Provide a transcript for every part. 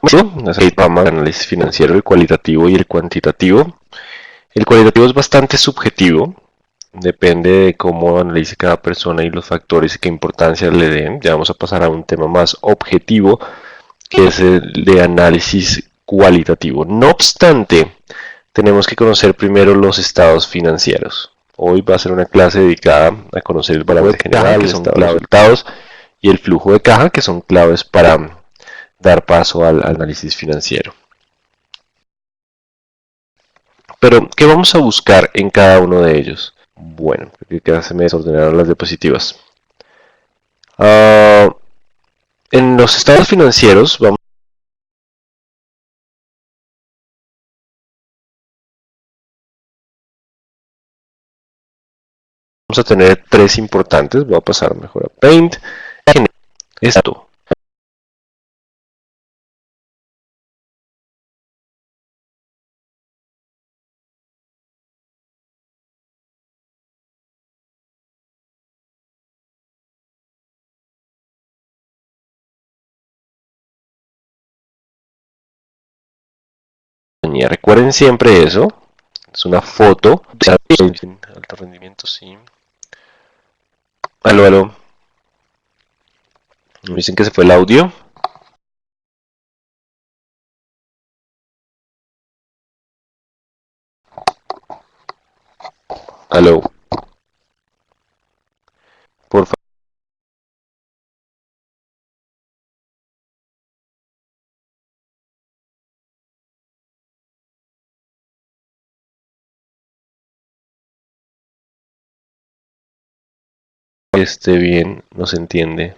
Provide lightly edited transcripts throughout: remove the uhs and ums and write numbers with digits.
Aquí vamos al análisis financiero, el cualitativo y el cuantitativo. El cualitativo es bastante subjetivo, depende de cómo analice cada persona y los factores y qué importancia le den. Ya vamos a pasar a un tema más objetivo, que es el de análisis cualitativo. No obstante, tenemos que conocer primero los estados financieros. Hoy va a ser una clase dedicada a conocer el balance general, que son claves de resultados, y el flujo de caja, que son claves para dar paso al análisis financiero. Pero, ¿qué vamos a buscar en cada uno de ellos? Bueno, que se me desordenaron las diapositivas. En los estados financieros vamos a tener tres importantes. Voy a pasar mejor a Paint. Esto. Recuerden siempre eso. Es una foto. Alto rendimiento, sí. Aló, aló. Me dicen que se fue el audio. Aló. Por favor. Esté bien, no se entiende.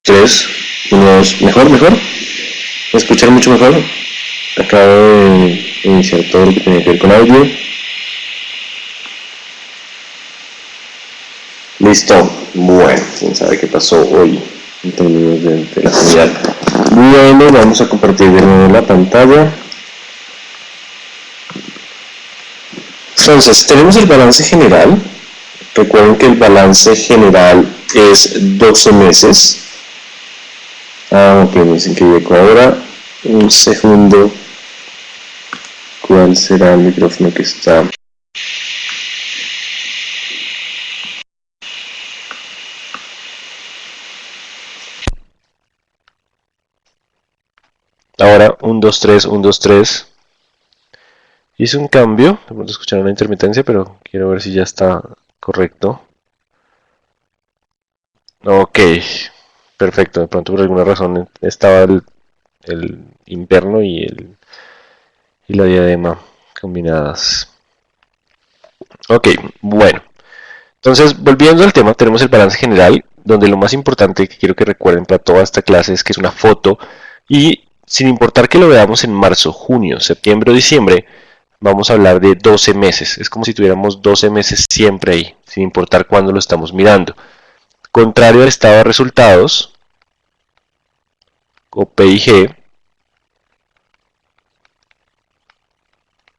Tres, unos, mejor, mejor. ¿Me escuchan mucho mejor? Acabo de iniciar todo lo que tiene que ver con audio. Listo. Bueno, quién sabe qué pasó hoy en términos de la señal. Bueno, vamos a compartir de nuevo la pantalla. Entonces, tenemos el balance general. Recuerden que el balance general es 12 meses. Ok, me dicen que llegó ahora. Un segundo. ¿Cuál será el micrófono que está? Ahora, 1, 2, 3, 1, 2, 3. Hice un cambio. De pronto escuchar una intermitencia, pero quiero ver si ya está correcto. Ok. Perfecto. De pronto por alguna razón estaba el interno y la diadema combinadas. Ok, bueno. Entonces, volviendo al tema, tenemos el balance general, donde lo más importante que quiero que recuerden para toda esta clase es que es una foto y sin importar que lo veamos en marzo, junio, septiembre o diciembre, vamos a hablar de 12 meses. Es como si tuviéramos 12 meses siempre ahí, sin importar cuándo lo estamos mirando. Contrario al estado de resultados, o PIG,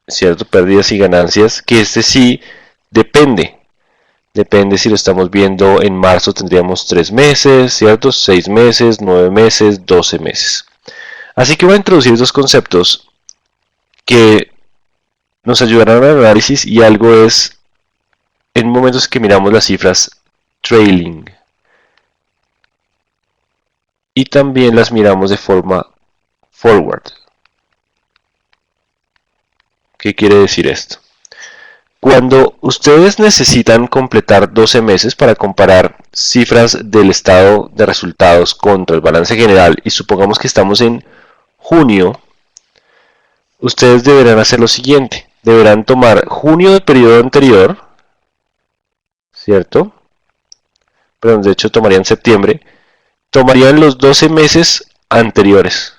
¿cierto? Pérdidas y ganancias, que este sí depende. Depende si lo estamos viendo en marzo, tendríamos 3 meses, ¿cierto? 6 meses, 9 meses, 12 meses. Así que voy a introducir dos conceptos que nos ayudarán al análisis y algo es en momentos que miramos las cifras trailing y también las miramos de forma forward. ¿Qué quiere decir esto? Cuando ustedes necesitan completar 12 meses para comparar cifras del estado de resultados contra el balance general y supongamos que estamos en junio, ustedes deberán hacer lo siguiente. Deberán tomar junio del periodo anterior, ¿cierto? Perdón, de hecho tomarían septiembre, tomarían los 12 meses anteriores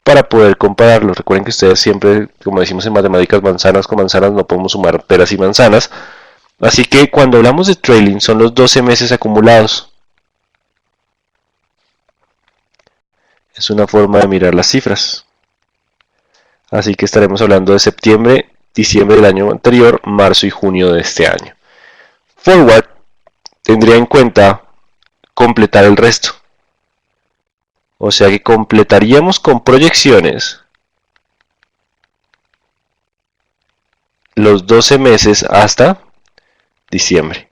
para poder compararlos. Recuerden que ustedes siempre, como decimos en matemáticas, manzanas con manzanas no podemos sumar peras y manzanas. Así que cuando hablamos de trailing son los 12 meses acumulados. Es una forma de mirar las cifras. Así que estaremos hablando de septiembre, diciembre del año anterior, marzo y junio de este año. Forward tendría en cuenta completar el resto. O sea que completaríamos con proyecciones los 12 meses hasta diciembre.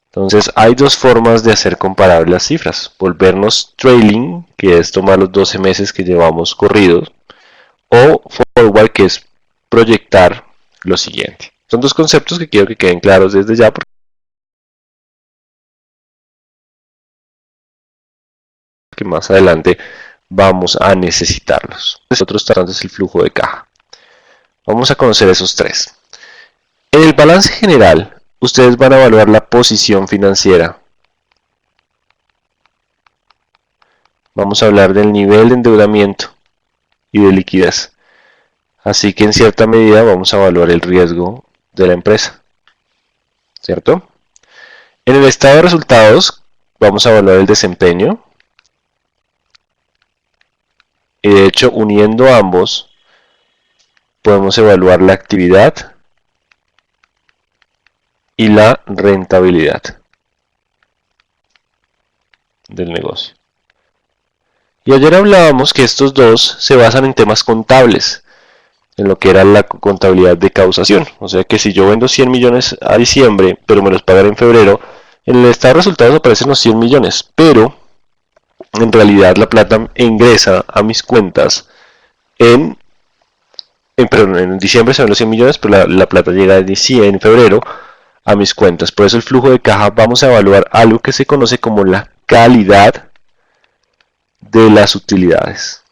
Entonces hay dos formas de hacer comparables las cifras. Volvernos trailing, que es tomar los 12 meses que llevamos corridos, o forward, que es proyectar lo siguiente. Son dos conceptos que quiero que queden claros desde ya, porque más adelante vamos a necesitarlos. Otro importante es el flujo de caja. Vamos a conocer esos tres. En el balance general, ustedes van a evaluar la posición financiera. Vamos a hablar del nivel de endeudamiento y de liquidez. Así que en cierta medida vamos a evaluar el riesgo de la empresa. ¿Cierto? En el estado de resultados vamos a evaluar el desempeño. Y de hecho, uniendo ambos, podemos evaluar la actividad y la rentabilidad del negocio. Y ayer hablábamos que estos dos se basan en temas contables, en lo que era la contabilidad de causación. O sea que si yo vendo 100 millones a diciembre, pero me los pagaré en febrero, en el estado de resultados aparecen los 100 millones, pero en realidad la plata ingresa a mis cuentas en diciembre se ven los 100 millones, pero la plata llega en febrero a mis cuentas. Por eso el flujo de caja vamos a evaluar algo que se conoce como la calidad de las utilidades.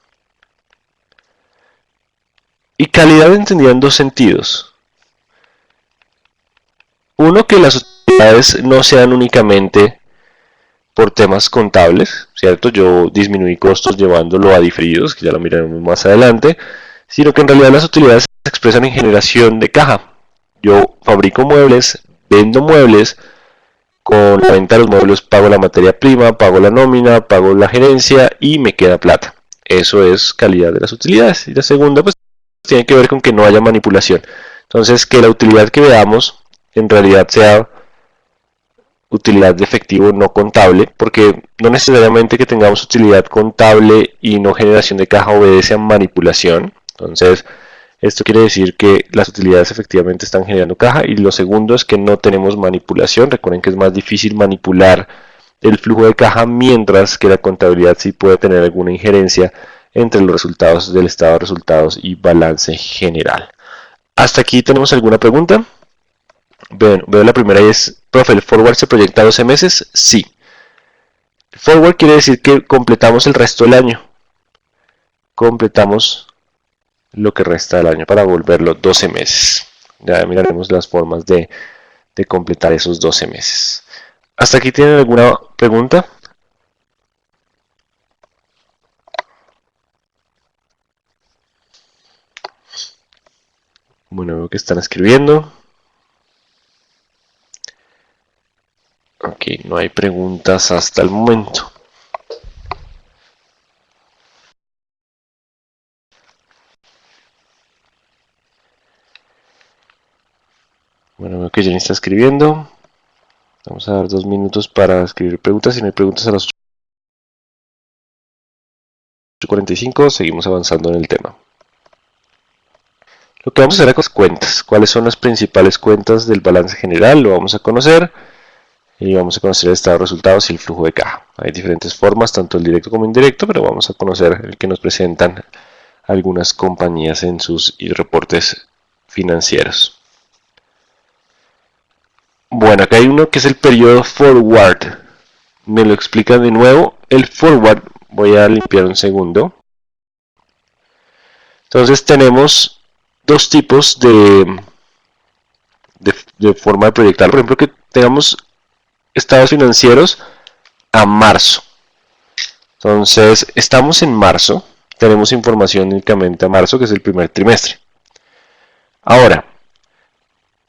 Y calidad entendida en dos sentidos. Uno, que las utilidades no sean únicamente por temas contables, ¿cierto? Yo disminuí costos llevándolo a diferidos, que ya lo miraremos más adelante, sino que en realidad las utilidades se expresan en generación de caja. Yo fabrico muebles, vendo muebles, con la venta de los muebles pago la materia prima, pago la nómina, pago la gerencia y me queda plata. Eso es calidad de las utilidades. Y la segunda, pues, tiene que ver con que no haya manipulación. Entonces, que la utilidad que veamos en realidad sea utilidad de efectivo no contable, porque no necesariamente que tengamos utilidad contable y no generación de caja obedece a manipulación. Entonces, esto quiere decir que las utilidades efectivamente están generando caja, y lo segundo es que no tenemos manipulación. Recuerden que es más difícil manipular el flujo de caja, mientras que la contabilidad sí puede tener alguna injerencia entre los resultados del estado de resultados y balance general. ¿Hasta aquí tenemos alguna pregunta? Veo la primera y es: profe, ¿el forward se proyecta a 12 meses? Sí. Forward quiere decir que completamos el resto del año. Completamos lo que resta del año para volverlo 12 meses. Ya miraremos las formas de completar esos 12 meses. ¿Hasta aquí tienen alguna pregunta? Bueno, veo que están escribiendo. Ok, no hay preguntas hasta el momento. Bueno, veo que Jenny está escribiendo. Vamos a dar 2 minutos para escribir preguntas. Si no hay preguntas a las 8:45, seguimos avanzando en el tema. Lo que vamos a hacer es cuentas. ¿Cuáles son las principales cuentas del balance general? Lo vamos a conocer. Y vamos a conocer el estado de resultados y el flujo de caja. Hay diferentes formas, tanto el directo como indirecto, pero vamos a conocer el que nos presentan algunas compañías en sus reportes financieros. Bueno, acá hay uno que es el periodo forward. Me lo explican de nuevo. El forward, voy a limpiar un segundo. Entonces tenemos dos tipos de forma de proyectar. Por ejemplo, que tengamos estados financieros a marzo. Entonces, estamos en marzo, tenemos información únicamente a marzo, que es el primer trimestre. Ahora,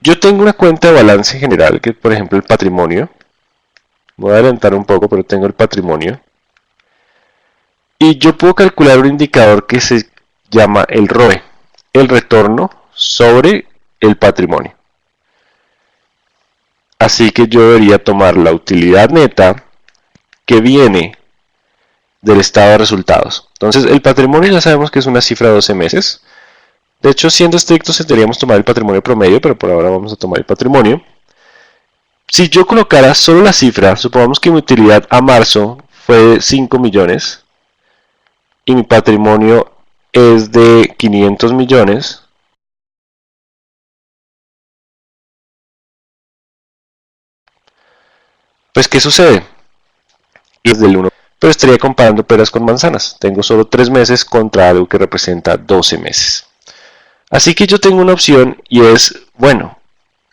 yo tengo una cuenta de balance general, que es por ejemplo el patrimonio. Voy a adelantar un poco, pero tengo el patrimonio. Y yo puedo calcular un indicador que se llama el ROE, el retorno sobre el patrimonio. Así que yo debería tomar la utilidad neta que viene del estado de resultados. Entonces, el patrimonio ya sabemos que es una cifra de 12 meses. De hecho, siendo estrictos, deberíamos tomar el patrimonio promedio, pero por ahora vamos a tomar el patrimonio. Si yo colocara solo la cifra, supongamos que mi utilidad a marzo fue de 5 millones y mi patrimonio es de 500 millones. Pues, ¿qué sucede? Y es del 1, pero estaría comparando peras con manzanas. Tengo solo 3 meses contra algo que representa 12 meses. Así que yo tengo una opción y es, bueno,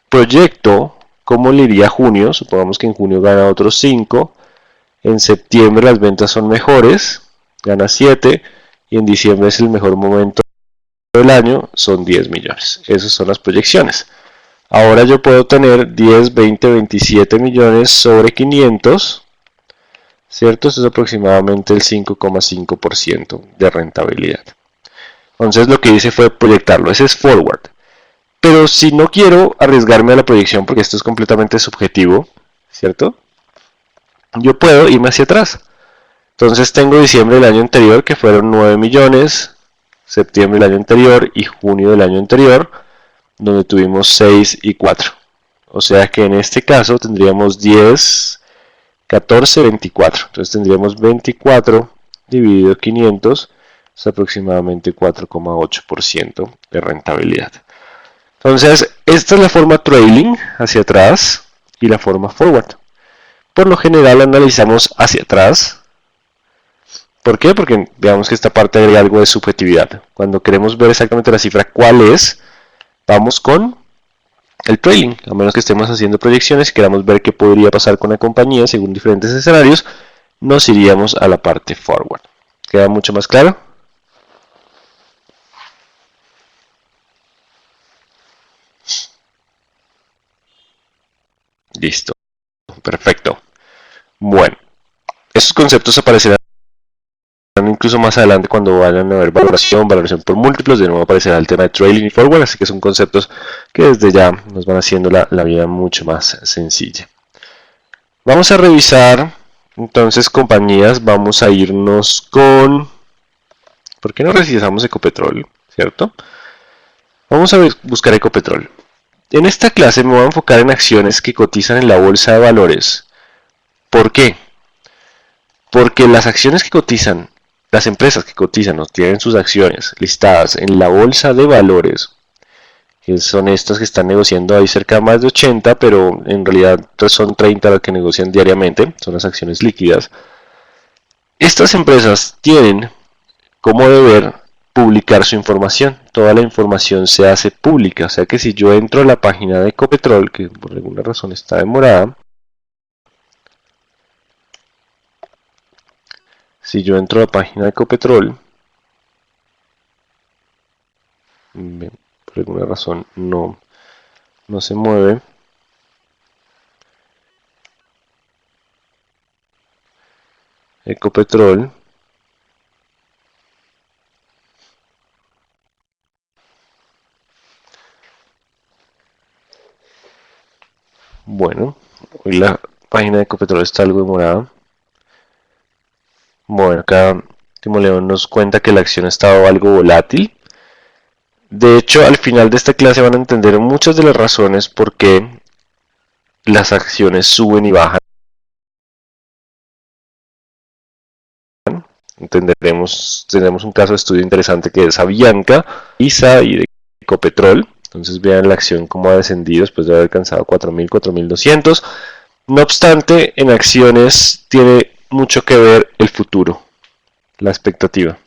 proyecto cómo le iría a junio. Supongamos que en junio gana otros 5. En septiembre las ventas son mejores, gana 7. Y en diciembre es el mejor momento del año, son 10 millones. Esas son las proyecciones. Ahora yo puedo tener 10, 20, 27 millones sobre 500. ¿Cierto? Esto es aproximadamente el 5,5% de rentabilidad. Entonces lo que hice fue proyectarlo. Ese es forward. Pero si no quiero arriesgarme a la proyección, porque esto es completamente subjetivo, ¿cierto? Yo puedo irme hacia atrás. Entonces tengo diciembre del año anterior, que fueron 9 millones, septiembre del año anterior y junio del año anterior, donde tuvimos 6 y 4. O sea que en este caso tendríamos 10, 14, 24. Entonces tendríamos 24 dividido 500, es aproximadamente 4,8% de rentabilidad. Entonces, esta es la forma trailing hacia atrás y la forma forward. Por lo general analizamos hacia atrás. ¿Por qué? Porque veamos que esta parte agrega algo de subjetividad. Cuando queremos ver exactamente la cifra cuál es, vamos con el trailing. A menos que estemos haciendo proyecciones y queramos ver qué podría pasar con la compañía según diferentes escenarios, nos iríamos a la parte forward. ¿Queda mucho más claro? Listo. Perfecto. Bueno, estos conceptos aparecerán incluso más adelante cuando vayan a ver valoración por múltiplos. De nuevo aparecerá el tema de trailing y forward, así que son conceptos que desde ya nos van haciendo la vida mucho más sencilla. Vamos a revisar entonces compañías. Vamos a irnos con... ¿Por qué no revisamos Ecopetrol? ¿Cierto? Vamos a buscar Ecopetrol. En esta clase me voy a enfocar en acciones que cotizan en la bolsa de valores. ¿Por qué? Porque las acciones que cotizan, las empresas que cotizan o tienen sus acciones listadas en la bolsa de valores, que son estas que están negociando ahí cerca de más de 80, pero en realidad son 30 las que negocian diariamente, son las acciones líquidas. Estas empresas tienen como deber publicar su información. Toda la información se hace pública, o sea que si yo entro a la página de Ecopetrol, que por alguna razón está demorada, si yo entro a la página de Ecopetrol, por alguna razón no se mueve. Ecopetrol. Bueno, hoy la página de Ecopetrol está algo demorada. Bueno, acá Timo León nos cuenta que la acción ha estado algo volátil. De hecho, al final de esta clase van a entender muchas de las razones por qué las acciones suben y bajan. Tendremos un caso de estudio interesante que es Avianca, ISA y de Ecopetrol. Entonces vean la acción cómo ha descendido después de haber alcanzado 4.000, 4.200. No obstante, en acciones tiene mucho que ver el futuro, la expectativa.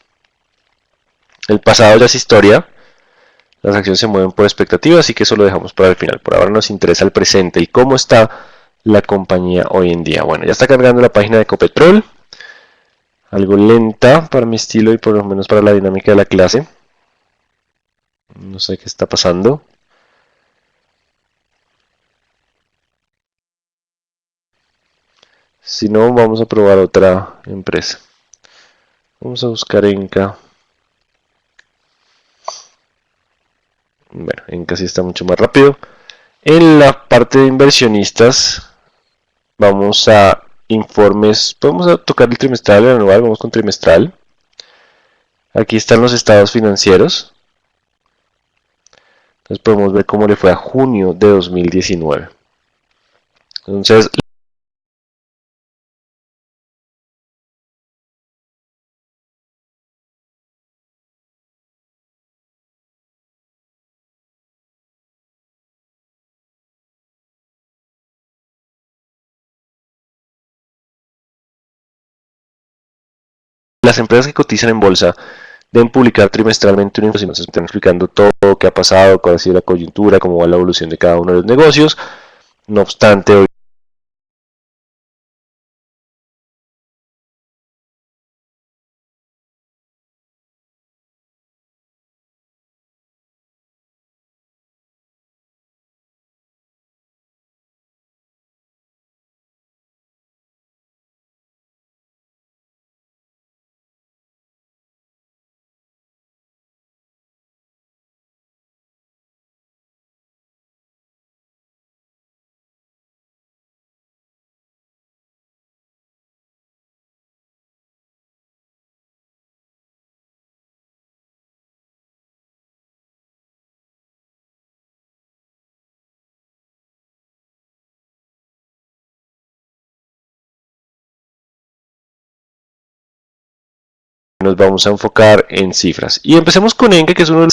El pasado ya es historia. Las acciones se mueven por expectativa, así que eso lo dejamos para el final. Por ahora nos interesa el presente, el cómo está la compañía hoy en día. Bueno, ya está cargando la página de Ecopetrol. Algo lenta para mi estilo y por lo menos para la dinámica de la clase. No sé qué está pasando. Si no, vamos a probar otra empresa. Vamos a buscar Enca. Bueno, Enca sí está mucho más rápido. En la parte de inversionistas, vamos a informes. Vamos a tocar el trimestral, el anual. Vamos con trimestral. Aquí están los estados financieros. Entonces podemos ver cómo le fue a junio de 2019. Entonces, las empresas que cotizan en bolsa deben publicar trimestralmente una información están explicando todo lo que ha pasado, cuál ha sido la coyuntura, cómo va la evolución de cada uno de los negocios. No obstante, hoy nos vamos a enfocar en cifras. Y empecemos con Enca, que es uno de los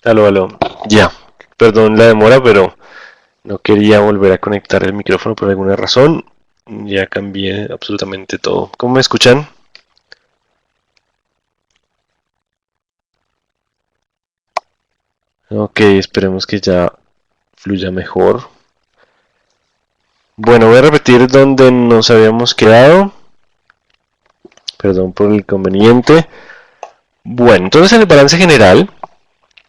Aló, aló. Ya. Perdón la demora, pero no quería volver a conectar el micrófono por alguna razón. Ya cambié absolutamente todo. ¿Cómo me escuchan? Ok, esperemos que ya fluya mejor. Bueno, voy a repetir donde nos habíamos quedado. Perdón por el inconveniente. Bueno, entonces en el balance general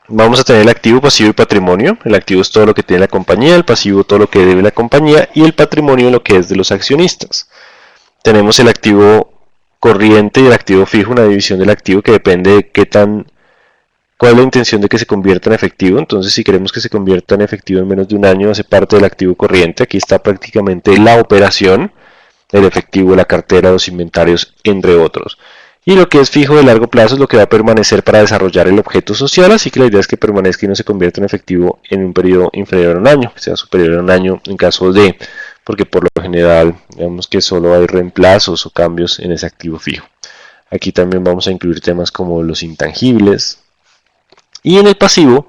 vamos a tener el activo, pasivo y patrimonio. El activo es todo lo que tiene la compañía, el pasivo todo lo que debe la compañía y el patrimonio lo que es de los accionistas. Tenemos el activo corriente y el activo fijo, una división del activo que depende de cuál es la intención de que se convierta en efectivo. Entonces, si queremos que se convierta en efectivo en menos de un año, hace parte del activo corriente. Aquí está prácticamente la operación, el efectivo, la cartera, los inventarios, entre otros. Y lo que es fijo de largo plazo es lo que va a permanecer para desarrollar el objeto social, así que la idea es que permanezca y no se convierta en efectivo en un periodo inferior a un año, que sea superior a un año en caso de, porque por lo general, digamos que solo hay reemplazos o cambios en ese activo fijo. Aquí también vamos a incluir temas como los intangibles. Y en el pasivo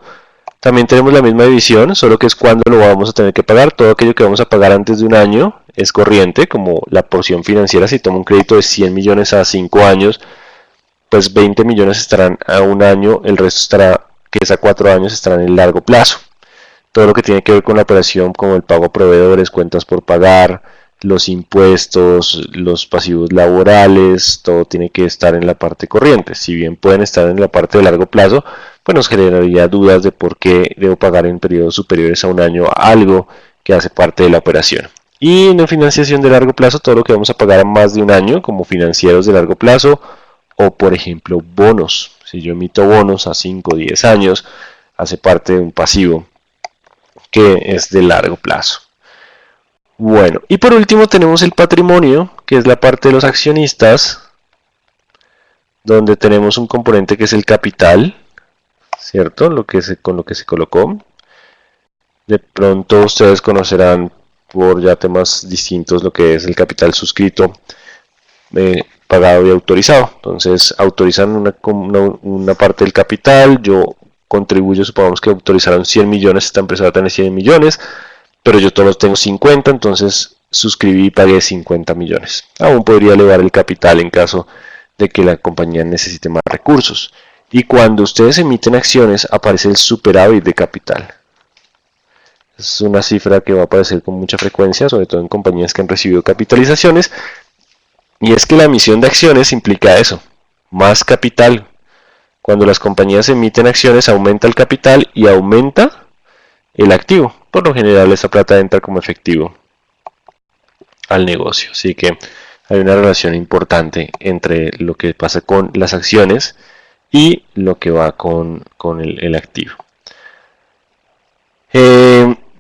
también tenemos la misma división, solo que es cuando lo vamos a tener que pagar. Todo aquello que vamos a pagar antes de un año es corriente, como la porción financiera. Si tomo un crédito de 100 millones a 5 años, pues 20 millones estarán a un año, el resto estará, que es a 4 años, estará en el largo plazo. Todo lo que tiene que ver con la operación, como el pago a proveedores, cuentas por pagar, los impuestos, los pasivos laborales, todo tiene que estar en la parte corriente. Si bien pueden estar en la parte de largo plazo, pues nos generaría dudas de por qué debo pagar en periodos superiores a un año algo que hace parte de la operación. Y en la financiación de largo plazo, todo lo que vamos a pagar a más de un año, como financieros de largo plazo, o por ejemplo bonos. Si yo emito bonos a 5 o 10 años, hace parte de un pasivo que es de largo plazo. Bueno, y por último tenemos el patrimonio, que es la parte de los accionistas, donde tenemos un componente que es el capital, ¿cierto? Con lo que se colocó. De pronto ustedes conocerán por ya temas distintos lo que es el capital suscrito, pagado y autorizado. Entonces autorizan una parte del capital, yo contribuyo, supongamos que autorizaron 100 millones, esta empresa va a tener 100 millones, pero yo todos tengo 50, entonces suscribí y pagué 50 millones. Aún podría elevar el capital en caso de que la compañía necesite más recursos. Y cuando ustedes emiten acciones, aparece el superávit de capital. Es una cifra que va a aparecer con mucha frecuencia, sobre todo en compañías que han recibido capitalizaciones. Y es que la emisión de acciones implica eso, más capital. Cuando las compañías emiten acciones, aumenta el capital y aumenta el activo. Por lo general, esa plata entra como efectivo al negocio. Así que hay una relación importante entre lo que pasa con las acciones y lo que va con el activo.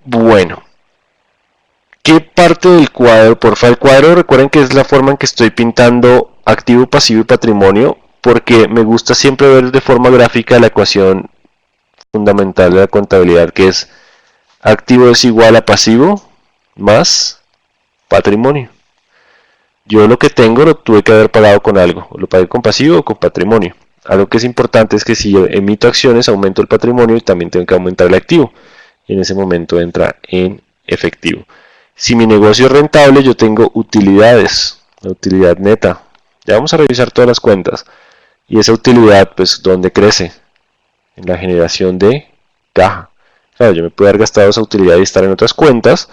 Bueno, ¿qué parte del cuadro? Porfa, el cuadro, recuerden que es la forma en que estoy pintando activo, pasivo y patrimonio, porque me gusta siempre ver de forma gráfica la ecuación fundamental de la contabilidad, que es activo es igual a pasivo más patrimonio. Yo lo que tengo lo tuve que haber pagado con algo, lo pagué con pasivo o con patrimonio. Algo que es importante es que si yo emito acciones, aumento el patrimonio y también tengo que aumentar el activo. Y en ese momento entra en efectivo. Si mi negocio es rentable, yo tengo utilidades, la utilidad neta. Ya vamos a revisar todas las cuentas. Y esa utilidad, pues, ¿dónde crece? En la generación de caja. Claro, yo me puedo haber gastado esa utilidad y estar en otras cuentas,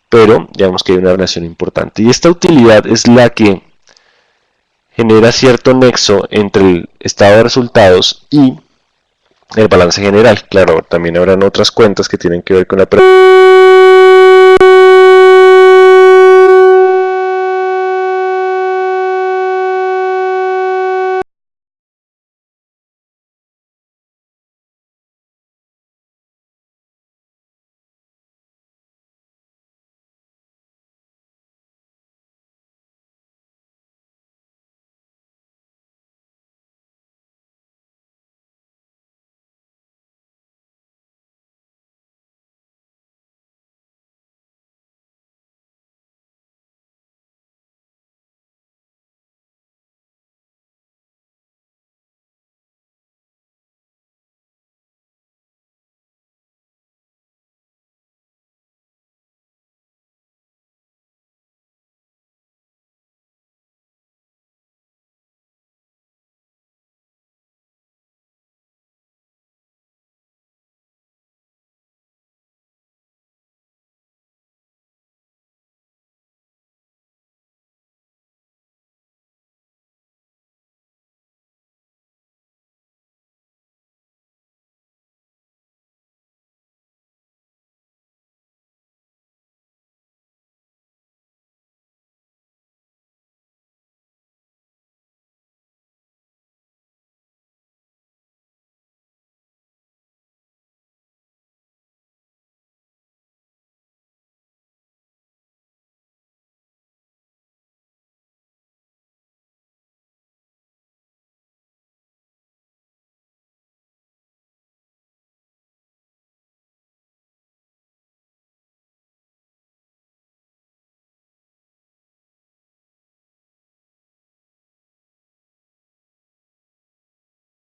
pero digamos que hay una relación importante. Y esta utilidad es la que genera cierto nexo entre el estado de resultados y el balance general. Claro, también habrán otras cuentas que tienen que ver con la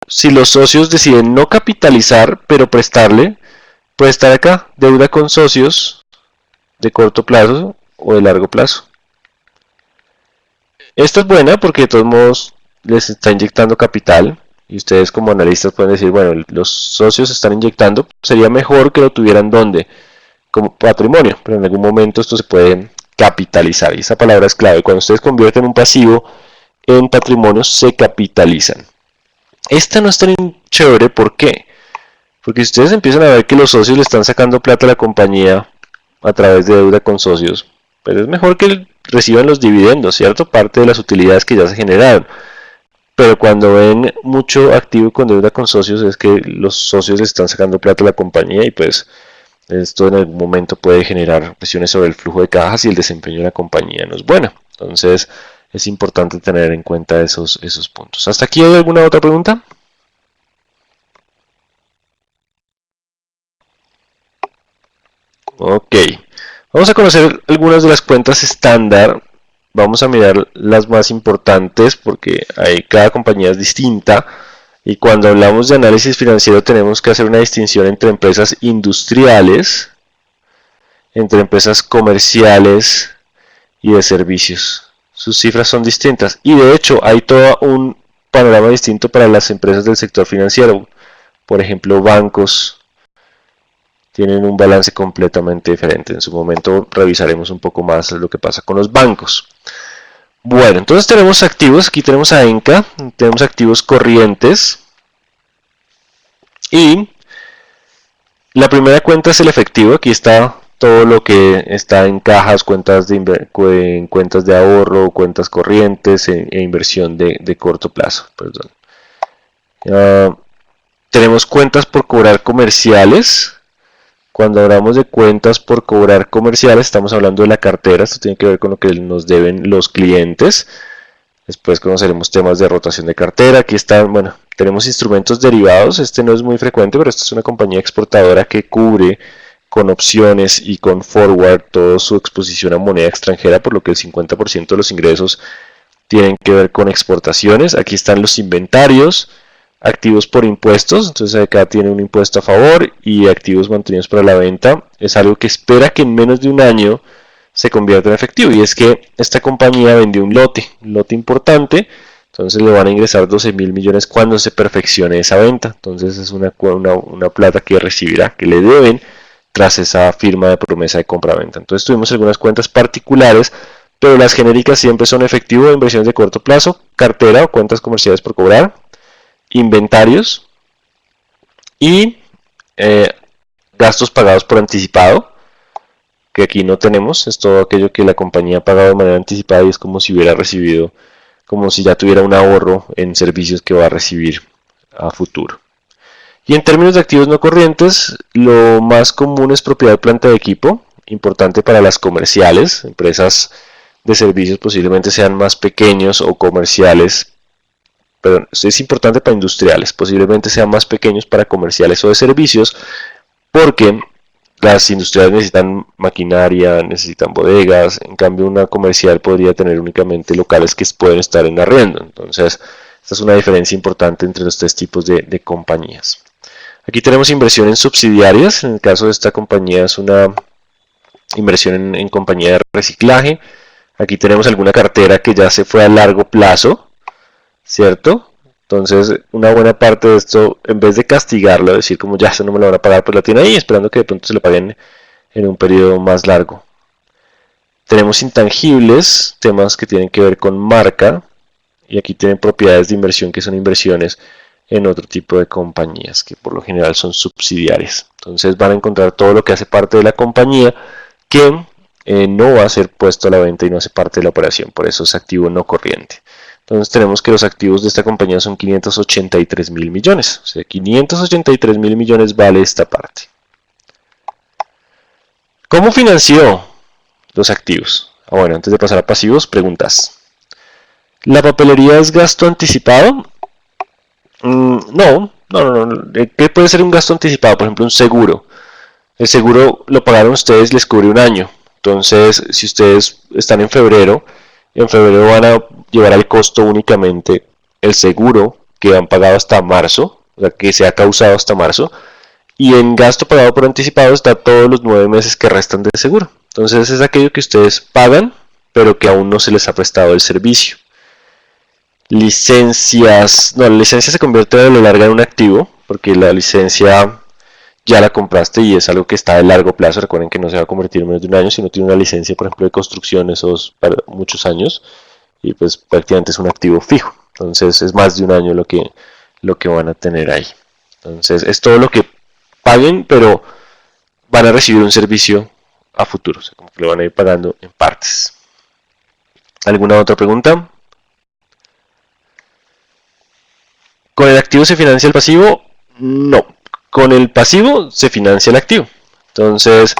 si los socios deciden no capitalizar, pero prestarle, puede estar acá, deuda con socios de corto plazo o de largo plazo. Esta es buena porque de todos modos les está inyectando capital y ustedes como analistas pueden decir, bueno, los socios están inyectando, sería mejor que lo tuvieran donde, como patrimonio, pero en algún momento esto se puede capitalizar y esa palabra es clave. Cuando ustedes convierten un pasivo en patrimonio, se capitalizan. Esta no es tan chévere, ¿por qué? Porque si ustedes empiezan a ver que los socios le están sacando plata a la compañía a través de deuda con socios, pues es mejor que reciban los dividendos, ¿cierto? Parte de las utilidades que ya se generaron. Pero cuando ven mucho activo con deuda con socios es que los socios le están sacando plata a la compañía y pues esto en algún momento puede generar presiones sobre el flujo de cajas y el desempeño de la compañía no es bueno. Entonces es importante tener en cuenta esos puntos. ¿Hasta aquí hay alguna otra pregunta? Ok, vamos a conocer algunas de las cuentas estándar. Vamos a mirar las más importantes porque cada compañía es distinta. Y cuando hablamos de análisis financiero tenemos que hacer una distinción entre empresas industriales, entre empresas comerciales y de servicios. Sus cifras son distintas y de hecho hay todo un panorama distinto para las empresas del sector financiero. Por ejemplo, bancos tienen un balance completamente diferente. En su momento revisaremos un poco más lo que pasa con los bancos. Bueno, entonces tenemos activos, aquí tenemos a ENCA, tenemos activos corrientes y la primera cuenta es el efectivo, aquí está todo lo que está en cajas, cuentas de ahorro, cuentas corrientes e inversión de corto plazo. Perdón. Tenemos cuentas por cobrar comerciales. Cuando hablamos de cuentas por cobrar comerciales, estamos hablando de la cartera. Esto tiene que ver con lo que nos deben los clientes. Después conoceremos temas de rotación de cartera. Aquí están, bueno, tenemos instrumentos derivados. Este no es muy frecuente, pero esta es una compañía exportadora que cubre con opciones y con forward toda su exposición a moneda extranjera, por lo que el 50% de los ingresos tienen que ver con exportaciones. Aquí están los inventarios, activos por impuestos, entonces acá tiene un impuesto a favor y activos mantenidos para la venta. Es algo que espera que en menos de un año se convierta en efectivo y es que esta compañía vendió un lote importante, entonces le van a ingresar 12.000 millones cuando se perfeccione esa venta. Entonces es una plata que recibirá, que le deben tras esa firma de promesa de compra-venta. Entonces tuvimos algunas cuentas particulares, pero las genéricas siempre son efectivo, inversiones de corto plazo, cartera o cuentas comerciales por cobrar, inventarios y gastos pagados por anticipado, que aquí no tenemos, es todo aquello que la compañía ha pagado de manera anticipada y es como si hubiera recibido, como si ya tuviera un ahorro en servicios que va a recibir a futuro. Y en términos de activos no corrientes, lo más común es propiedad de planta de equipo, importante para las comerciales, empresas de servicios posiblemente sean más pequeños o comerciales, pero es importante para industriales, posiblemente sean más pequeños para comerciales o de servicios, porque las industriales necesitan maquinaria, necesitan bodegas, en cambio una comercial podría tener únicamente locales que pueden estar en arriendo. Entonces, esta es una diferencia importante entre los tres tipos de compañías. Aquí tenemos inversión en subsidiarias, en el caso de esta compañía es una inversión en compañía de reciclaje. Aquí tenemos alguna cartera que ya se fue a largo plazo, ¿cierto? Entonces, una buena parte de esto, en vez de castigarlo, decir como ya eso no me lo van a pagar, pues la tiene ahí, esperando que de pronto se lo paguen en un periodo más largo. Tenemos intangibles, temas que tienen que ver con marca, y aquí tienen propiedades de inversión que son inversiones en otro tipo de compañías, que por lo general son subsidiarias. Entonces van a encontrar todo lo que hace parte de la compañía que no va a ser puesto a la venta y no hace parte de la operación, por eso es activo no corriente. Entonces tenemos que los activos de esta compañía son 583.000 millones, o sea, 583.000 millones vale esta parte. ¿Cómo financió los activos? Bueno, antes de pasar a pasivos, preguntas. ¿La papelería es gasto anticipado? No. ¿Qué puede ser un gasto anticipado? Por ejemplo, un seguro. El seguro lo pagaron ustedes y les cubre un año. Entonces, si ustedes están en febrero van a llevar al costo únicamente el seguro que han pagado hasta marzo, o sea, que se ha causado hasta marzo, y en gasto pagado por anticipado está todos los 9 meses que restan de seguro. Entonces es aquello que ustedes pagan, pero que aún no se les ha prestado el servicio. Licencias, no, la licencia se convierte a lo largo en un activo, porque la licencia ya la compraste y es algo que está de largo plazo. Recuerden que no se va a convertir en menos de un año, si no tiene una licencia, por ejemplo, de construcción, esos para muchos años, y pues prácticamente es un activo fijo. Entonces es más de un año lo que van a tener ahí. Entonces es todo lo que paguen, pero van a recibir un servicio a futuro, o sea, como que lo van a ir pagando en partes. ¿Alguna otra pregunta? ¿Con el activo se financia el pasivo? No. Con el pasivo se financia el activo. Entonces,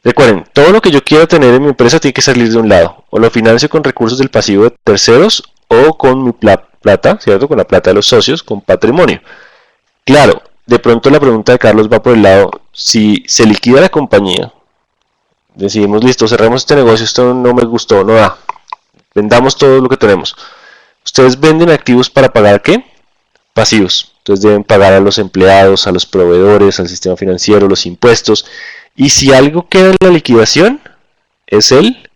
recuerden, todo lo que yo quiero tener en mi empresa tiene que salir de un lado. O lo financio con recursos del pasivo de terceros o con mi plata, ¿cierto? Con la plata de los socios, con patrimonio. Claro, de pronto la pregunta de Carlos va por el lado, si se liquida la compañía, decidimos, listo, cerramos este negocio, esto no me gustó, no da, vendamos todo lo que tenemos. ¿Ustedes venden activos para pagar qué? Pasivos. Entonces deben pagar a los empleados, a los proveedores, al sistema financiero, los impuestos. Y si algo queda en la liquidación, es el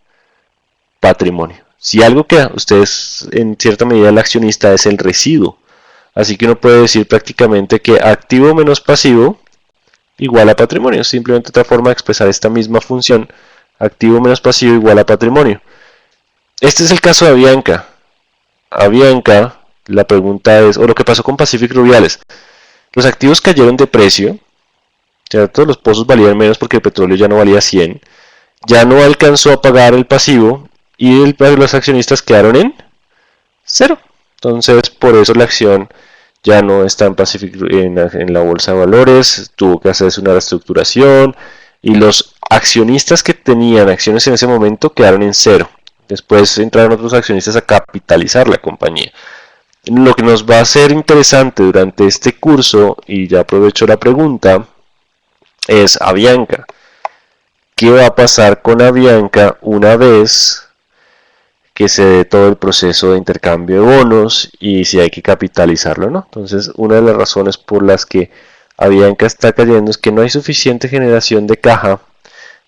patrimonio. Si algo queda, ustedes en cierta medida el accionista es el residuo. Así que uno puede decir prácticamente que activo menos pasivo igual a patrimonio. Simplemente otra forma de expresar esta misma función. Activo menos pasivo igual a patrimonio. Este es el caso de Avianca. Avianca, la pregunta es, o lo que pasó con Pacific Rubiales. Los activos cayeron de precio, ¿cierto? Los pozos valían menos porque el petróleo ya no valía 100. Ya no alcanzó a pagar el pasivo y los accionistas quedaron en cero. Entonces, por eso la acción ya no está en la bolsa de valores, tuvo que hacerse una reestructuración y los accionistas que tenían acciones en ese momento quedaron en cero. Después entraron otros accionistas a capitalizar la compañía. Lo que nos va a ser interesante durante este curso, y ya aprovecho la pregunta, es Avianca. ¿Qué va a pasar con Avianca una vez que se dé todo el proceso de intercambio de bonos y si hay que capitalizarlo o no? Entonces, una de las razones por las que Avianca está cayendo es que no hay suficiente generación de caja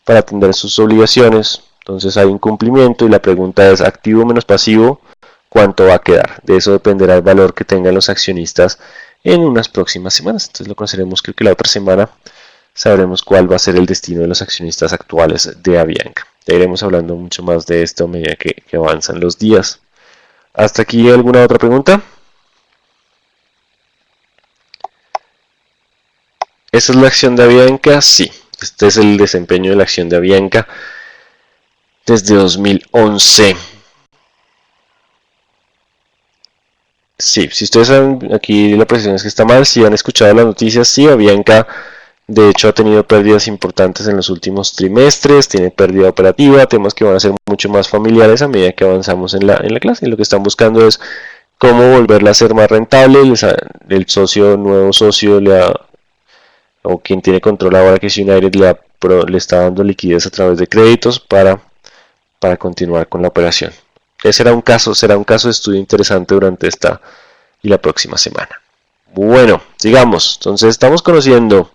para atender sus obligaciones. Entonces hay incumplimiento y la pregunta es, activo menos pasivo, ¿cuánto va a quedar? De eso dependerá el valor que tengan los accionistas en unas próximas semanas. Entonces lo conoceremos, creo que la otra semana sabremos cuál va a ser el destino de los accionistas actuales de Avianca. Ya iremos hablando mucho más de esto a medida que avanzan los días. ¿Hasta aquí alguna otra pregunta? ¿Esa es la acción de Avianca? Sí. Este es el desempeño de la acción de Avianca desde 2011. Sí, si ustedes saben, aquí la precisión es que está mal. Si han escuchado las noticias, sí, Avianca de hecho ha tenido pérdidas importantes en los últimos trimestres, tiene pérdida operativa, temas que van a ser mucho más familiares a medida que avanzamos en la clase. Y lo que están buscando es cómo volverla a ser más rentable. El nuevo socio o quien tiene control ahora, que es United, le está dando liquidez a través de créditos para continuar con la operación. Ese será un caso de estudio interesante durante esta y la próxima semana. Bueno, sigamos. Entonces estamos conociendo.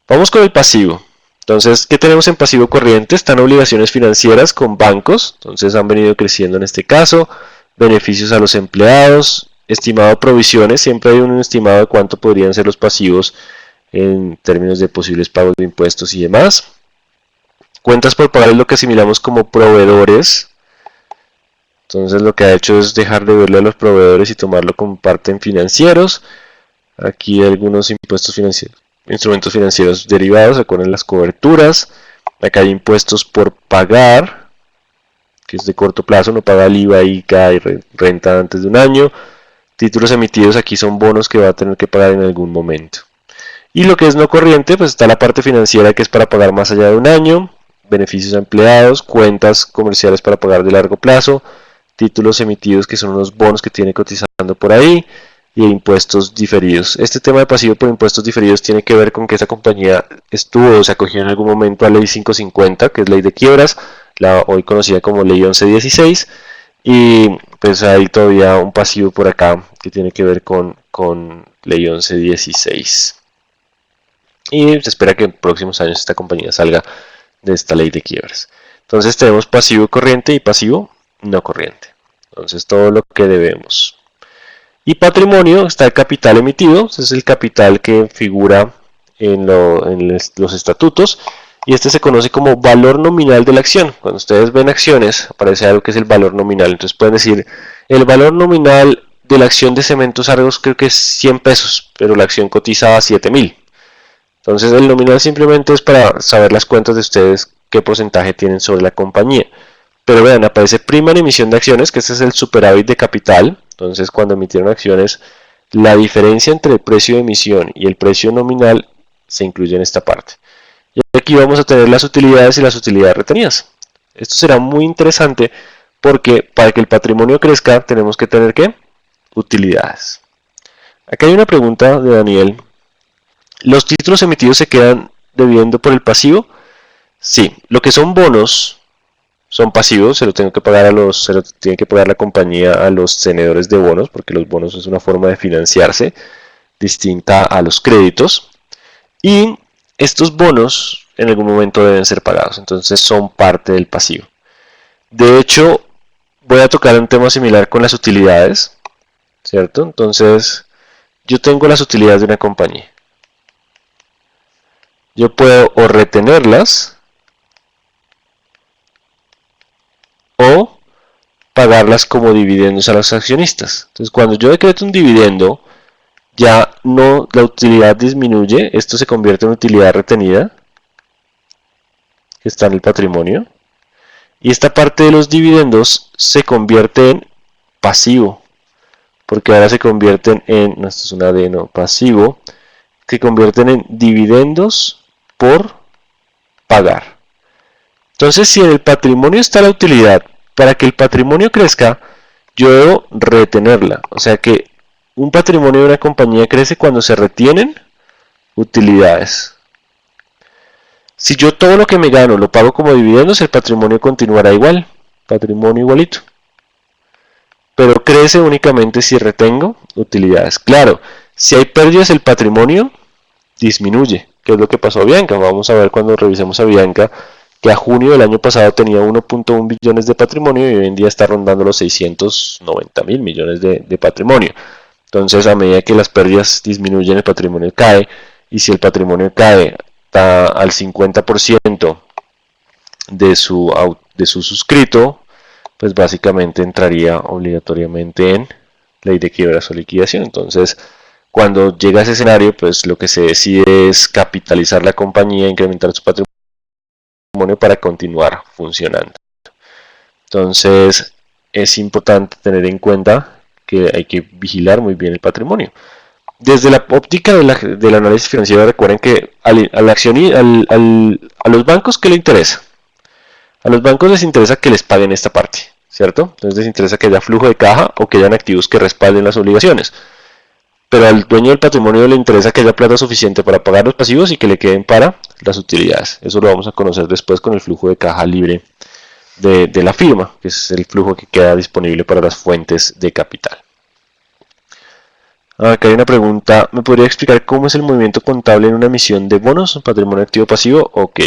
Vamos con el pasivo. Entonces, ¿qué tenemos en pasivo corriente? Están obligaciones financieras con bancos. Entonces han venido creciendo en este caso. Beneficios a los empleados. Estimado provisiones. Siempre hay un estimado de cuánto podrían ser los pasivos en términos de posibles pagos de impuestos y demás. Cuentas por pagar es lo que asimilamos como proveedores. Entonces lo que ha hecho es dejar de verle a los proveedores y tomarlo como parte en financieros. Aquí hay algunos impuestos financieros, instrumentos financieros derivados, recuerden las coberturas. Acá hay impuestos por pagar, que es de corto plazo, no paga el IVA, ICA y renta antes de un año. Títulos emitidos, aquí son bonos que va a tener que pagar en algún momento. Y lo que es no corriente, pues está la parte financiera, que es para pagar más allá de un año. Beneficios a empleados, cuentas comerciales para pagar de largo plazo, títulos emitidos, que son unos bonos que tiene cotizando por ahí, y impuestos diferidos. Este tema de pasivo por impuestos diferidos tiene que ver con que esa compañía estuvo o se acogió en algún momento a Ley 550, que es Ley de Quiebras, la hoy conocida como Ley 1116, Y pues hay todavía un pasivo por acá que tiene que ver con ley 1116. Y se espera que en próximos años esta compañía salga de esta ley de quiebras. Entonces tenemos pasivo corriente y pasivo no corriente. Entonces todo lo que debemos. Y patrimonio está el capital emitido, ese es el capital que figura en los estatutos. Y este se conoce como valor nominal de la acción. Cuando ustedes ven acciones, aparece algo que es el valor nominal. Entonces pueden decir, el valor nominal de la acción de Cementos Argos creo que es 100 pesos, pero la acción cotiza a 7.000. Entonces el nominal simplemente es para saber las cuentas de ustedes, qué porcentaje tienen sobre la compañía. Pero vean, aparece prima en emisión de acciones, que este es el superávit de capital. Entonces cuando emitieron acciones, la diferencia entre el precio de emisión y el precio nominal se incluye en esta parte. Y aquí vamos a tener las utilidades y las utilidades retenidas. Esto será muy interesante porque para que el patrimonio crezca tenemos que tener ¿qué? Utilidades. Acá hay una pregunta de Daniel. ¿Los títulos emitidos se quedan debiendo por el pasivo? Sí, lo que son bonos son pasivos, se lo tiene que pagar la compañía a los tenedores de bonos, porque los bonos es una forma de financiarse distinta a los créditos. Y estos bonos en algún momento deben ser pagados, entonces son parte del pasivo. De hecho, voy a tocar un tema similar con las utilidades, ¿cierto? Entonces, yo tengo las utilidades de una compañía. Yo puedo o retenerlas o pagarlas como dividendos a los accionistas. Entonces, cuando yo decreto un dividendo, ya no la utilidad disminuye, esto se convierte en utilidad retenida, que está en el patrimonio, y esta parte de los dividendos se convierte en pasivo, porque ahora se convierten en, no, esto es una D, no, pasivo, se convierten en dividendos por pagar. Entonces, si en el patrimonio está la utilidad, para que el patrimonio crezca, yo debo retenerla. O sea que un patrimonio de una compañía crece cuando se retienen utilidades. Si yo todo lo que me gano lo pago como dividendos, el patrimonio continuará igual, patrimonio igualito. Pero crece únicamente si retengo utilidades. Claro, si hay pérdidas, el patrimonio disminuye, que es lo que pasó a Bianca. Vamos a ver cuando revisemos a Bianca, que a junio del año pasado tenía 1.1 billones de patrimonio y hoy en día está rondando los 690.000 millones de patrimonio. Entonces, a medida que las pérdidas disminuyen, el patrimonio cae, y si el patrimonio cae al 50% de su suscrito, pues básicamente entraría obligatoriamente en ley de quiebras o liquidación. Entonces, cuando llega a ese escenario, pues lo que se decide es capitalizar la compañía, incrementar su patrimonio para continuar funcionando. Entonces, es importante tener en cuenta que hay que vigilar muy bien el patrimonio. Desde la óptica del análisis financiero, recuerden que a los bancos, ¿qué les interesa? A los bancos les interesa que les paguen esta parte, ¿cierto? Entonces les interesa que haya flujo de caja o que hayan activos que respalden las obligaciones. Pero al dueño del patrimonio le interesa que haya plata suficiente para pagar los pasivos y que le queden para las utilidades. Eso lo vamos a conocer después con el flujo de caja libre de la firma, que es el flujo que queda disponible para las fuentes de capital. Acá hay una pregunta, ¿me podría explicar cómo es el movimiento contable en una emisión de bonos, patrimonio activo pasivo? Ok.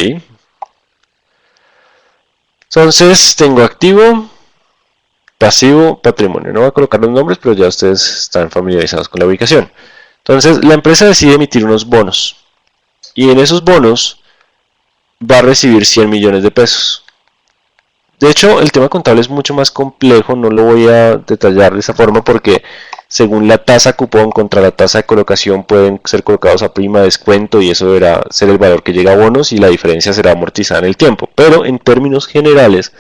Entonces tengo activo, pasivo, patrimonio. No voy a colocar los nombres, pero ya ustedes están familiarizados con la ubicación. Entonces la empresa decide emitir unos bonos y en esos bonos va a recibir 100 millones de pesos. De hecho, el tema contable es mucho más complejo, no lo voy a detallar de esa forma porque según la tasa cupón contra la tasa de colocación pueden ser colocados a prima, descuento, y eso deberá ser el valor que llega a bonos y la diferencia será amortizada en el tiempo. Pero en términos generales,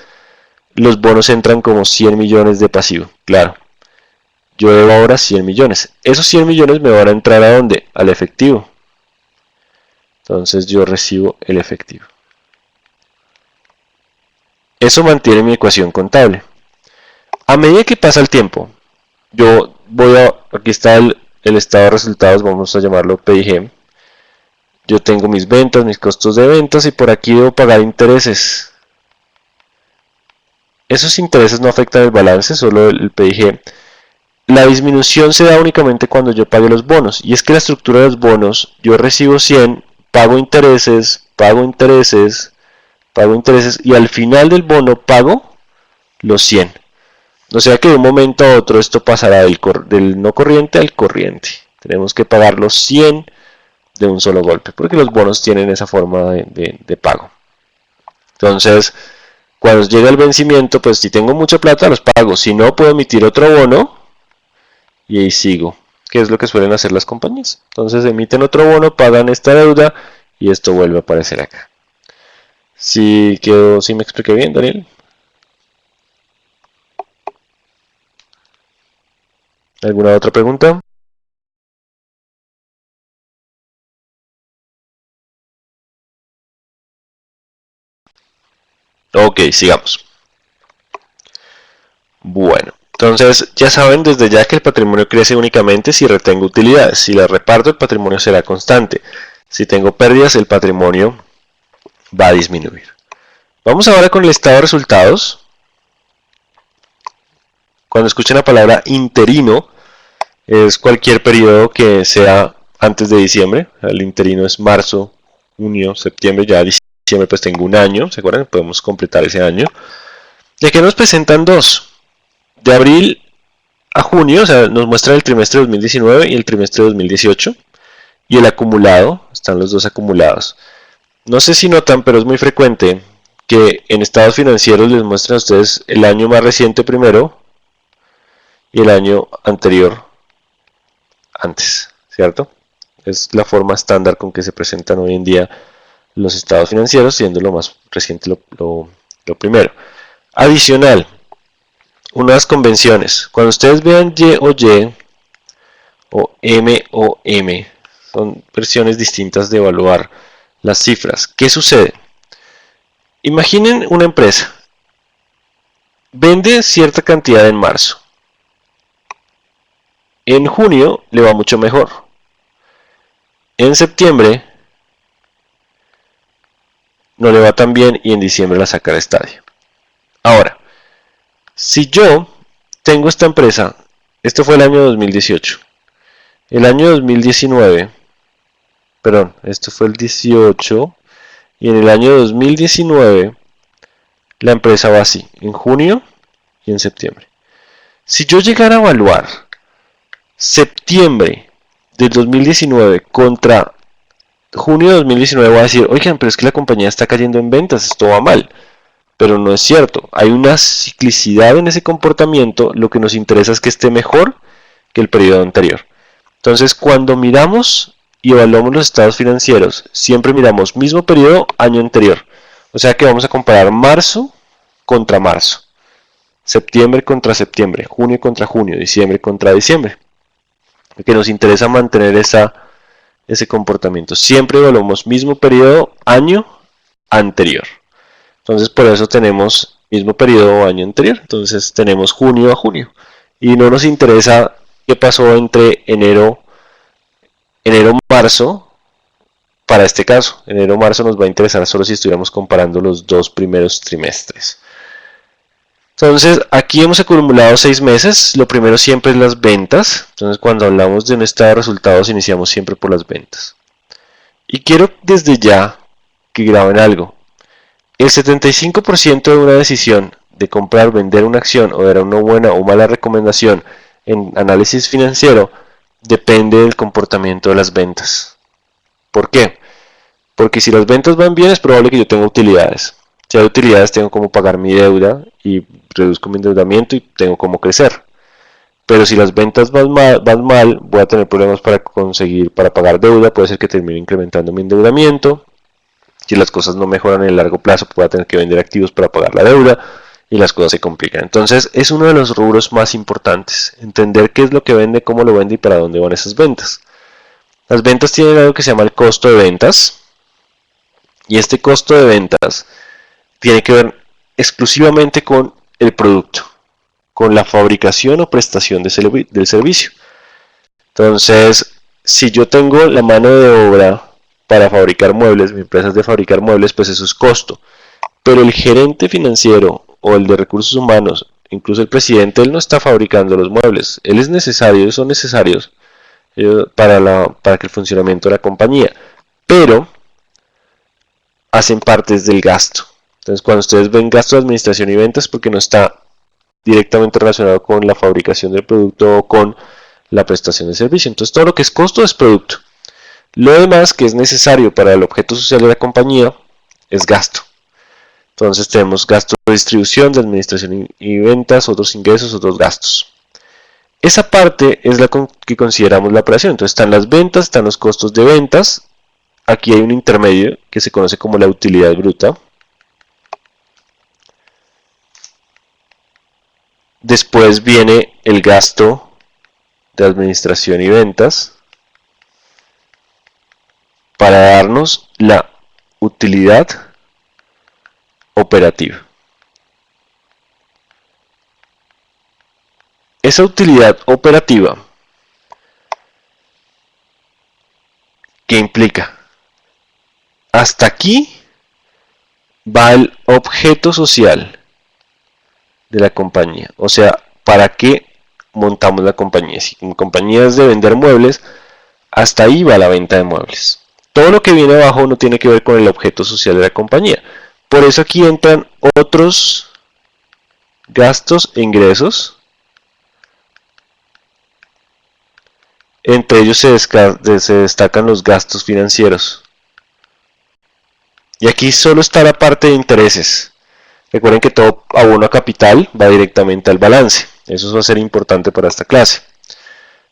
los bonos entran como 100 millones de pasivo. Claro, yo debo ahora 100 millones. Esos 100 millones me van a entrar ¿a dónde? Al efectivo. Entonces yo recibo el efectivo. Eso mantiene mi ecuación contable. A medida que pasa el tiempo, yo aquí está el estado de resultados, vamos a llamarlo PIG. Yo tengo mis ventas, mis costos de ventas y por aquí debo pagar intereses. esos intereses no afectan el balance, solo el PIG. La disminución se da únicamente cuando yo pague los bonos, y es que la estructura de los bonos, yo recibo 100, pago intereses, y al final del bono pago los 100. O sea que de un momento a otro esto pasará del no corriente al corriente. Tenemos que pagar los 100 de un solo golpe, porque los bonos tienen esa forma de pago. Entonces, cuando llega el vencimiento, pues si tengo mucha plata los pago, si no puedo emitir otro bono y ahí sigo, que es lo que suelen hacer las compañías. Entonces emiten otro bono, pagan esta deuda y esto vuelve a aparecer acá. ¿Sí me expliqué bien, Daniel? ¿Alguna otra pregunta? Ok, sigamos. Bueno, entonces ya saben desde ya que el patrimonio crece únicamente si retengo utilidades. Si las reparto, el patrimonio será constante. Si tengo pérdidas, el patrimonio va a disminuir. Vamos ahora con el estado de resultados. Cuando escuchen la palabra interino, es cualquier periodo que sea antes de diciembre. El interino es marzo, junio, septiembre, ya diciembre pues tengo un año, ¿se acuerdan? Podemos completar ese año. Y aquí nos presentan dos. De abril a junio, o sea, nos muestra el trimestre 2019 y el trimestre 2018. Y el acumulado, están los dos acumulados. No sé si notan, pero es muy frecuente que en estados financieros les muestren a ustedes el año más reciente primero y el año anterior antes, ¿cierto? Es la forma estándar con que se presentan hoy en día los estados financieros, siendo lo más reciente lo primero. Adicional, unas convenciones. Cuando ustedes vean Y o M, son versiones distintas de evaluar las cifras. ¿Qué sucede? Imaginen una empresa. Vende cierta cantidad en marzo. En junio le va mucho mejor. En septiembre no le va tan bien y en diciembre la saca al estadio. Ahora, si yo tengo esta empresa, esto fue el año 2018. El año 2019, perdón, esto fue el 18 y en el año 2019 la empresa va así, en junio y en septiembre. Si yo llegara a evaluar septiembre del 2019 contra junio de 2019, voy a decir, oigan, pero es que la compañía está cayendo en ventas, esto va mal. Pero no es cierto, hay una ciclicidad en ese comportamiento, lo que nos interesa es que esté mejor que el periodo anterior. Entonces, cuando miramos y evaluamos los estados financieros, siempre miramos mismo periodo, año anterior. O sea que vamos a comparar marzo contra marzo, septiembre contra septiembre, junio contra junio, diciembre contra diciembre. Que nos interesa mantener ese comportamiento. Siempre evaluamos mismo periodo, año anterior. Entonces por eso tenemos mismo periodo o año anterior. Entonces tenemos junio a junio. Y no nos interesa qué pasó entre enero-marzo para este caso. Enero-marzo nos va a interesar solo si estuviéramos comparando los dos primeros trimestres. Entonces aquí hemos acumulado 6 meses. Lo primero siempre es las ventas. Entonces cuando hablamos de un estado de resultados iniciamos siempre por las ventas. Y quiero desde ya que graben algo. El 75% de una decisión de comprar, vender una acción o dar una buena o mala recomendación en análisis financiero depende del comportamiento de las ventas. ¿Por qué? Porque si las ventas van bien es probable que yo tenga utilidades. Si hay utilidades tengo como pagar mi deuda y reduzco mi endeudamiento y tengo como crecer. Pero si las ventas van mal, voy a tener problemas para pagar deuda, puede ser que termine incrementando mi endeudamiento. Si las cosas no mejoran en el largo plazo, voy a tener que vender activos para pagar la deuda y las cosas se complican. Entonces es uno de los rubros más importantes, entender qué es lo que vende, cómo lo vende y para dónde van esas ventas. Las ventas tienen algo que se llama el costo de ventas y este costo de ventas tiene que ver exclusivamente con el producto, con la fabricación o prestación del servicio. Entonces, si yo tengo la mano de obra para fabricar muebles, mi empresa es de fabricar muebles, pues eso es costo. pero el gerente financiero o el de recursos humanos, incluso el presidente, él no está fabricando los muebles. Él es necesario, ellos son necesarios para que el funcionamiento de la compañía, pero hacen partes del gasto. Entonces, cuando ustedes ven gasto de administración y ventas, porque no está directamente relacionado con la fabricación del producto o con la prestación de servicio. Entonces, todo lo que es costo es producto. Lo demás que es necesario para el objeto social de la compañía es gasto. Entonces, tenemos gasto de distribución, de administración y ventas, otros ingresos, otros gastos. Esa parte es la que consideramos la operación. Entonces, están las ventas, están los costos de ventas. Aquí hay un intermedio que se conoce como la utilidad bruta. Después viene el gasto de administración y ventas para darnos la utilidad operativa. Esa utilidad operativa, ¿qué implica? Hasta aquí va el objeto social de la compañía. O sea, ¿para qué montamos la compañía? Si mi compañía es de vender muebles, hasta ahí va la venta de muebles. Todo lo que viene abajo no tiene que ver con el objeto social de la compañía. Por eso aquí entran otros gastos e ingresos. Entre ellos se destacan los gastos financieros. Y aquí solo está la parte de intereses. Recuerden que todo abono a capital va directamente al balance. Eso va a ser importante para esta clase.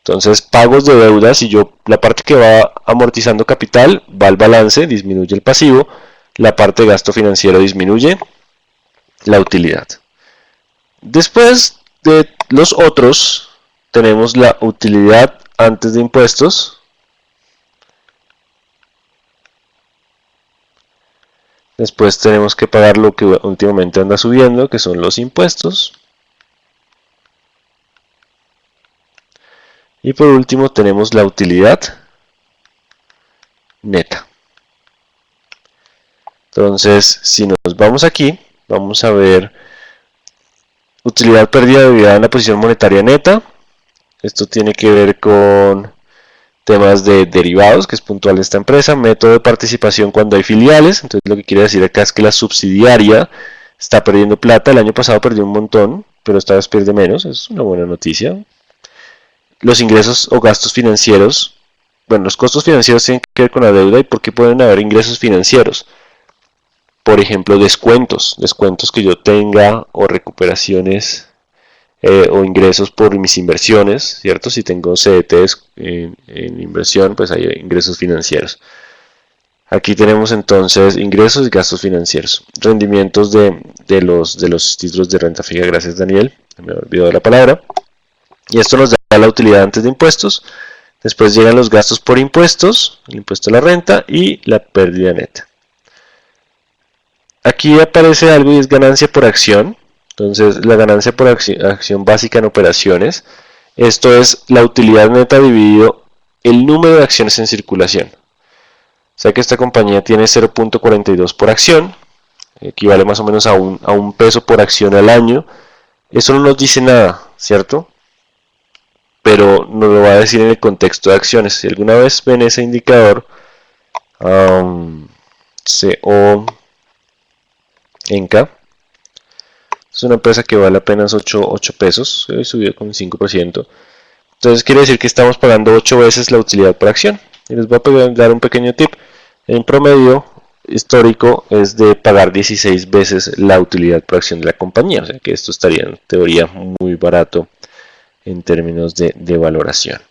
Entonces, pagos de deudas, y la parte que va amortizando capital va al balance, disminuye el pasivo. La parte de gasto financiero disminuye la utilidad. Después de los otros, tenemos la utilidad antes de impuestos. Después tenemos que pagar lo que últimamente anda subiendo, que son los impuestos. Y por último tenemos la utilidad neta. Entonces, si nos vamos aquí, vamos a ver utilidad pérdida debida en la posición monetaria neta. Esto tiene que ver con temas de derivados, que es puntual de esta empresa, método de participación cuando hay filiales. Entonces, lo que quiere decir acá es que la subsidiaria está perdiendo plata. El año pasado perdió un montón, pero esta vez pierde menos. Es una buena noticia. Los ingresos o gastos financieros. Bueno, los costos financieros tienen que ver con la deuda. ¿Y por qué pueden haber ingresos financieros? Por ejemplo, descuentos que yo tenga, o recuperaciones o ingresos por mis inversiones, ¿cierto? Si tengo CDTs en inversión, pues hay ingresos financieros. Aquí tenemos entonces ingresos y gastos financieros. Rendimientos de los títulos de renta fija. Gracias, Daniel. Me he olvidado la palabra. Y esto nos da la utilidad antes de impuestos. Después llegan los gastos por impuestos, el impuesto a la renta y la pérdida neta. Aquí aparece algo y es ganancia por acción. Entonces, la ganancia por acción básica en operaciones. Esto es la utilidad neta dividido el número de acciones en circulación. O sea que esta compañía tiene 0.42 por acción. Equivale más o menos a un peso por acción al año. Eso no nos dice nada, ¿cierto? Pero nos lo va a decir en el contexto de acciones. Si alguna vez ven ese indicador, CO Enca, es una empresa que vale apenas 8 pesos, subió con 5%. Entonces quiere decir que estamos pagando 8 veces la utilidad por acción. Y les voy a dar un pequeño tip. En promedio histórico es de pagar 16 veces la utilidad por acción de la compañía. O sea que esto estaría en teoría muy barato en términos de valoración.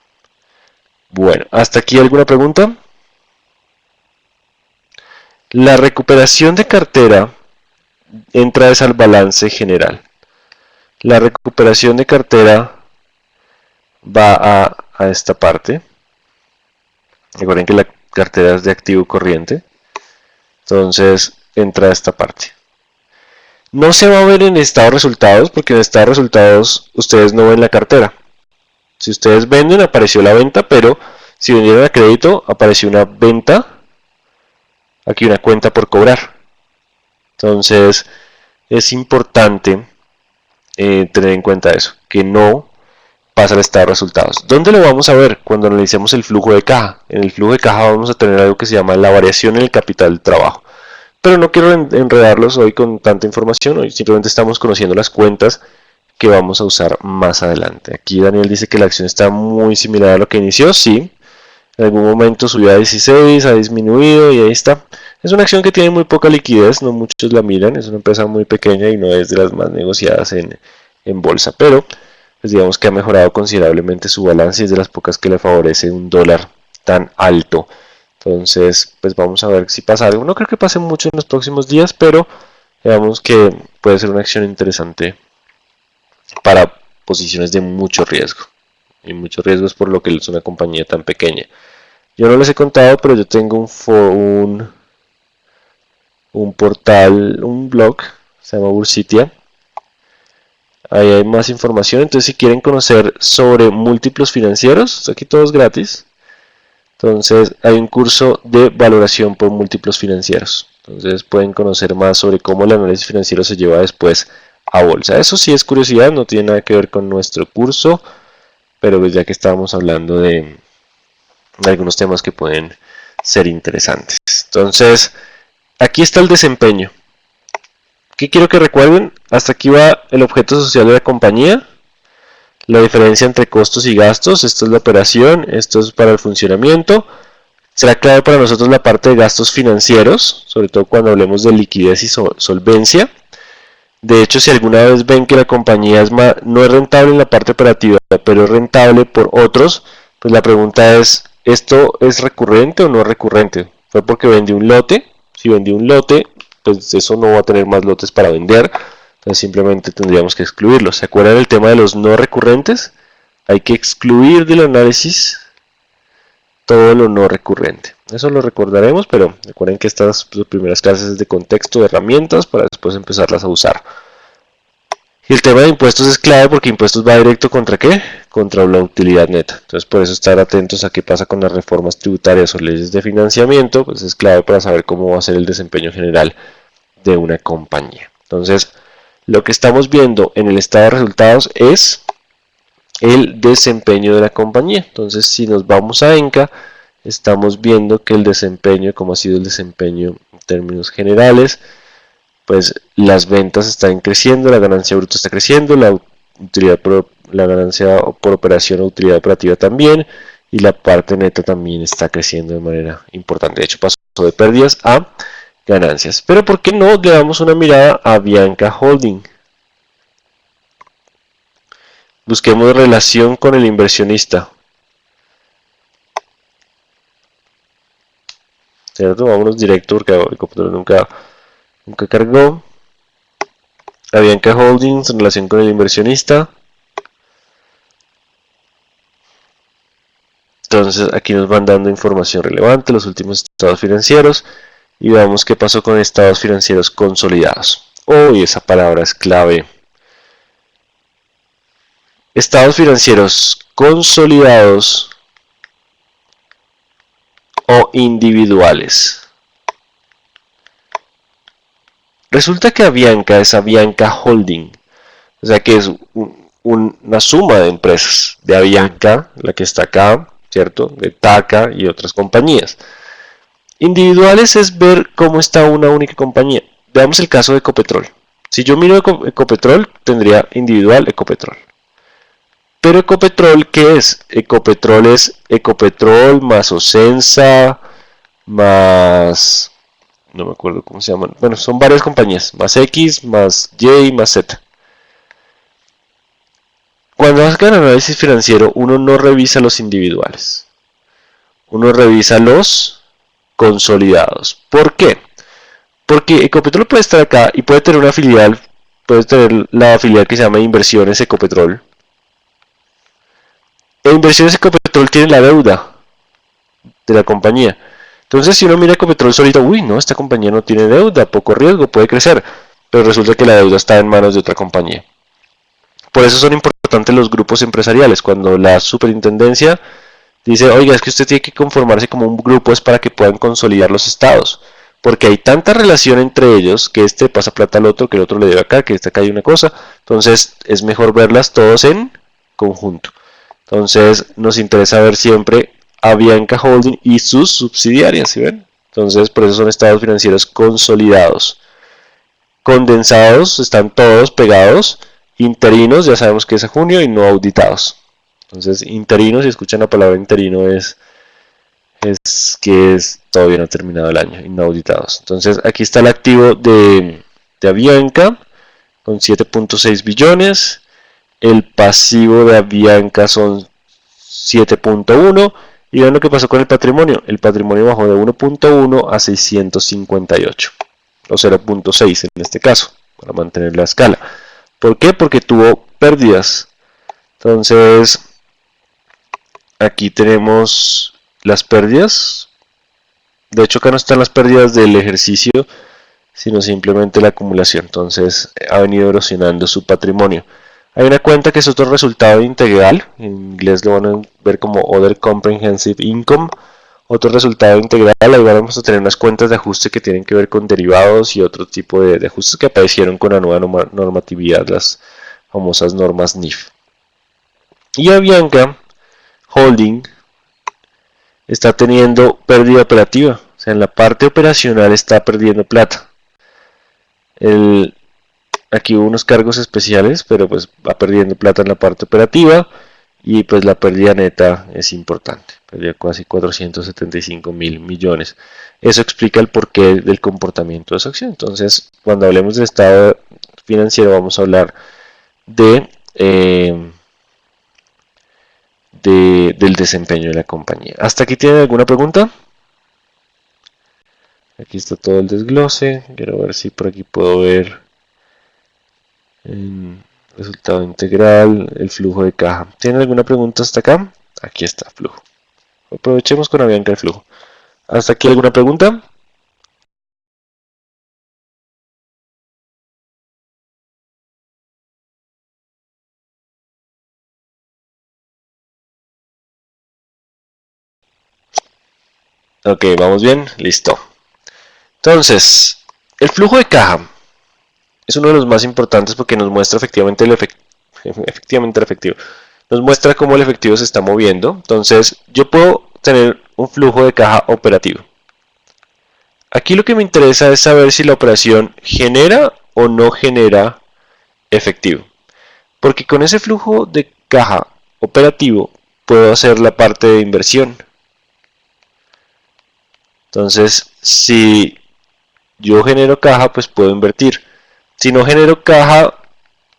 Bueno, ¿hasta aquí alguna pregunta? La recuperación de cartera entra al balance general. La recuperación de cartera va a esta parte. Recuerden que la cartera es de activo corriente. Entonces entra a esta parte. No se va a ver en estado de resultados, porque en estado de resultados ustedes no ven la cartera. Si ustedes venden, apareció la venta, pero si vendieron a crédito, apareció una venta. Aquí una cuenta por cobrar. Entonces es importante tener en cuenta eso, que no pasa al estado de resultados. ¿Dónde lo vamos a ver? Cuando analicemos el flujo de caja. En el flujo de caja vamos a tener algo que se llama la variación en el capital de trabajo. Pero no quiero enredarlos hoy con tanta información, hoy simplemente estamos conociendo las cuentas que vamos a usar más adelante. Aquí Daniel dice que la acción está muy similar a lo que inició, sí. En algún momento subió a 16, ha disminuido y ahí está. Es una acción que tiene muy poca liquidez, no muchos la miran, es una empresa muy pequeña y no es de las más negociadas en bolsa, pero pues digamos que ha mejorado considerablemente su balance y es de las pocas que le favorece un dólar tan alto. Entonces, pues vamos a ver si pasa algo. No creo que pase mucho en los próximos días, pero veamos que puede ser una acción interesante para posiciones de mucho riesgo. Y mucho riesgo es por lo que es una compañía tan pequeña. Yo no les he contado, pero yo tengo un portal, un blog, se llama Bursitia. Ahí hay más información, entonces si quieren conocer sobre múltiplos financieros, aquí todo es gratis. Entonces hay un curso de valoración por múltiplos financieros. Entonces pueden conocer más sobre cómo el análisis financiero se lleva después a bolsa. Eso sí es curiosidad, no tiene nada que ver con nuestro curso, pero pues ya que estábamos hablando de algunos temas que pueden ser interesantes. Entonces aquí está el desempeño. ¿Qué quiero que recuerden? Hasta aquí va el objeto social de la compañía, la diferencia entre costos y gastos, esto es la operación, esto es para el funcionamiento. Será clave para nosotros la parte de gastos financieros, sobre todo cuando hablemos de liquidez y solvencia. De hecho, si alguna vez ven que la compañía no es rentable en la parte operativa, pero es rentable por otros, pues la pregunta es, ¿esto es recurrente o no es recurrente? ¿Fue porque vendí un lote? Si vendí un lote, pues eso no va a tener más lotes para vender, entonces simplemente tendríamos que excluirlo. ¿Se acuerdan del tema de los no recurrentes? Hay que excluir del análisis todo lo no recurrente. Eso lo recordaremos, pero recuerden que estas primeras clases es de contexto, de herramientas, para después empezarlas a usar. Y el tema de impuestos es clave porque impuestos va directo contra ¿qué? Contra la utilidad neta. Entonces por eso estar atentos a qué pasa con las reformas tributarias o leyes de financiamiento, pues es clave para saber cómo va a ser el desempeño general de una compañía. Entonces lo que estamos viendo en el estado de resultados es el desempeño de la compañía. Entonces si nos vamos a ENCA, estamos viendo que el desempeño, como ha sido el desempeño en términos generales, pues las ventas están creciendo, la ganancia bruta está creciendo, la ganancia por operación o utilidad operativa también, y la parte neta también está creciendo de manera importante. De hecho, pasó de pérdidas a ganancias. Pero ¿por qué no le damos una mirada a Bianca Holding? Busquemos relación con el inversionista. ¿Cierto? Vámonos directo porque el computador nunca cargó. La Bianca Holdings en relación con el inversionista. Entonces aquí nos van dando información relevante, los últimos estados financieros. Y veamos qué pasó con estados financieros consolidados. Uy, esa palabra es clave. Estados financieros consolidados o individuales. Resulta que Avianca es Avianca Holding, o sea que es una suma de empresas de Avianca, la que está acá, ¿cierto? De TACA y otras compañías. Individuales es ver cómo está una única compañía. Veamos el caso de Ecopetrol. Si yo miro Ecopetrol, tendría individual Ecopetrol. Pero Ecopetrol, ¿qué es? Ecopetrol es Ecopetrol más Ocensa, más... no me acuerdo cómo se llaman. Bueno, son varias compañías, más X, más Y, más Z. Cuando hagan análisis financiero, uno no revisa los individuales. Uno revisa los consolidados. ¿Por qué? Porque Ecopetrol puede estar acá y puede tener una filial, puede tener la filial que se llama Inversiones Ecopetrol. E Inversiones Ecopetrol tiene la deuda de la compañía. Entonces, si uno mira Ecopetrol solito, uy, no, esta compañía no tiene deuda, poco riesgo, puede crecer. Pero resulta que la deuda está en manos de otra compañía. Por eso son importantes los grupos empresariales. Cuando la superintendencia dice, oiga, es que usted tiene que conformarse como un grupo, es para que puedan consolidar los estados. porque hay tanta relación entre ellos que este pasa plata al otro, que el otro le debe acá, que acá hay una cosa. Entonces es mejor verlas todos en conjunto. Entonces nos interesa ver siempre Avianca Holding y sus subsidiarias, ¿sí ven? Entonces por eso son estados financieros consolidados. Condensados están todos pegados. Interinos ya sabemos que es a junio y no auditados. Entonces interinos, si escuchan la palabra interino, es que todavía no ha terminado el año y no auditados. Entonces aquí está el activo de Avianca con 7.6 billones. El pasivo de Avianca son 7.1. Y vean lo que pasó con el patrimonio. El patrimonio bajó de 1.1 a 658. O 0.6 en este caso, para mantener la escala. ¿Por qué? Porque tuvo pérdidas. Entonces, aquí tenemos las pérdidas. De hecho, acá no están las pérdidas del ejercicio, sino simplemente la acumulación. Entonces, ha venido erosionando su patrimonio. Hay una cuenta que es otro resultado integral. En inglés lo van a ver como Other Comprehensive Income. Otro resultado integral, ahí vamos a tener unas cuentas de ajuste que tienen que ver con derivados y otro tipo de ajustes que aparecieron con la nueva normatividad, las famosas normas NIF. Y Avianca Holding está teniendo pérdida operativa, o sea, en la parte operacional está perdiendo plata. Aquí hubo unos cargos especiales, pero pues va perdiendo plata en la parte operativa. Y pues la pérdida neta es importante, perdió casi 475 mil millones. Eso explica el porqué del comportamiento de esa acción. Entonces, cuando hablemos del estado financiero, vamos a hablar del desempeño de la compañía. ¿Hasta aquí tienen alguna pregunta? Aquí está todo el desglose. Quiero ver si por aquí puedo ver resultado integral, el flujo de caja. ¿Tienen alguna pregunta hasta acá? Aquí está, flujo. Aprovechemos con Avianca el flujo. ¿Hasta aquí alguna pregunta? Ok, vamos bien, listo. Entonces, el flujo de caja es uno de los más importantes porque nos muestra efectivamente el efectivo. Nos muestra cómo el efectivo se está moviendo. Entonces, yo puedo tener un flujo de caja operativo. Aquí lo que me interesa es saber si la operación genera o no genera efectivo. Porque con ese flujo de caja operativo puedo hacer la parte de inversión. Entonces, si yo genero caja, pues puedo invertir. Si no genero caja,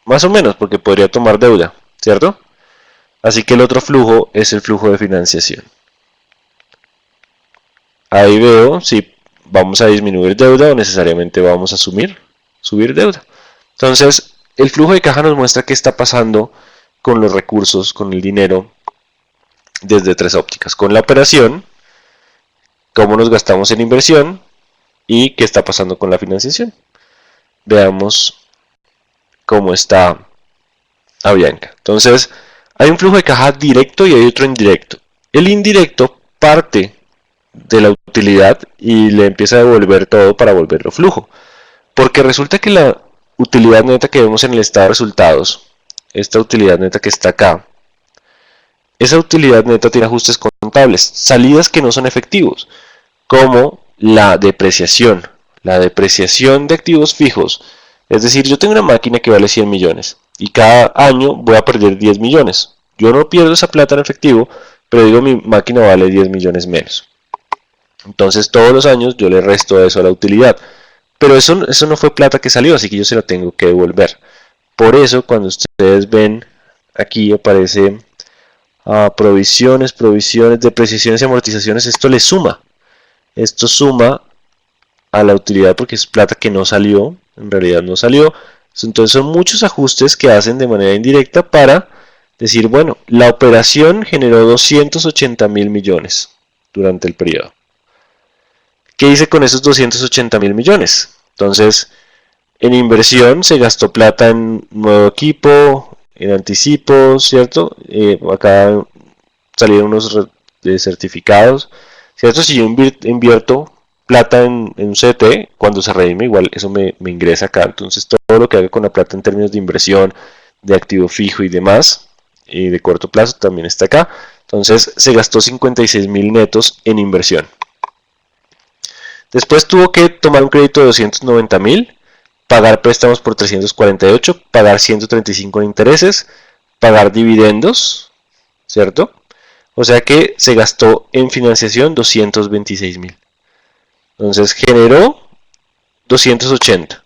más o menos, porque podría tomar deuda, ¿cierto? Así que el otro flujo es el flujo de financiación. Ahí veo si vamos a disminuir deuda o necesariamente vamos a subir deuda. Entonces, el flujo de caja nos muestra qué está pasando con los recursos, con el dinero, desde tres ópticas. Con la operación, cómo nos gastamos en inversión y qué está pasando con la financiación. Veamos cómo está Avianca. Entonces, hay un flujo de caja directo y hay otro indirecto. El indirecto parte de la utilidad y le empieza a devolver todo para volverlo flujo. Porque resulta que la utilidad neta que vemos en el estado de resultados, esta utilidad neta que está acá, esa utilidad neta tiene ajustes contables, salidas que no son efectivos, como la depreciación. La depreciación de activos fijos. Es decir, yo tengo una máquina que vale 100 millones y cada año voy a perder 10 millones. Yo no pierdo esa plata en efectivo, pero digo mi máquina vale 10 millones menos. Entonces todos los años yo le resto eso a la utilidad. Pero eso no fue plata que salió, así que yo se la tengo que devolver. Por eso cuando ustedes ven aquí aparece provisiones, depreciaciones y amortizaciones, esto le suma. Esto suma a la utilidad porque es plata que no salió, en realidad no salió. Entonces son muchos ajustes que hacen de manera indirecta para decir, bueno, la operación generó 280 mil millones durante el periodo. ¿Qué hice con esos 280 mil millones? Entonces, en inversión se gastó plata en nuevo equipo, en anticipos, ¿cierto? Acá salieron unos certificados, ¿cierto? Si yo invierto plata en un CDT, cuando se redime igual eso me ingresa acá. Entonces todo lo que haga con la plata en términos de inversión, de activo fijo y demás, y de corto plazo también está acá. Entonces se gastó 56.000 netos en inversión. Después tuvo que tomar un crédito de 290.000, pagar préstamos por 348, pagar 135 en intereses, pagar dividendos, ¿cierto? O sea que se gastó en financiación 226.000. Entonces generó 280,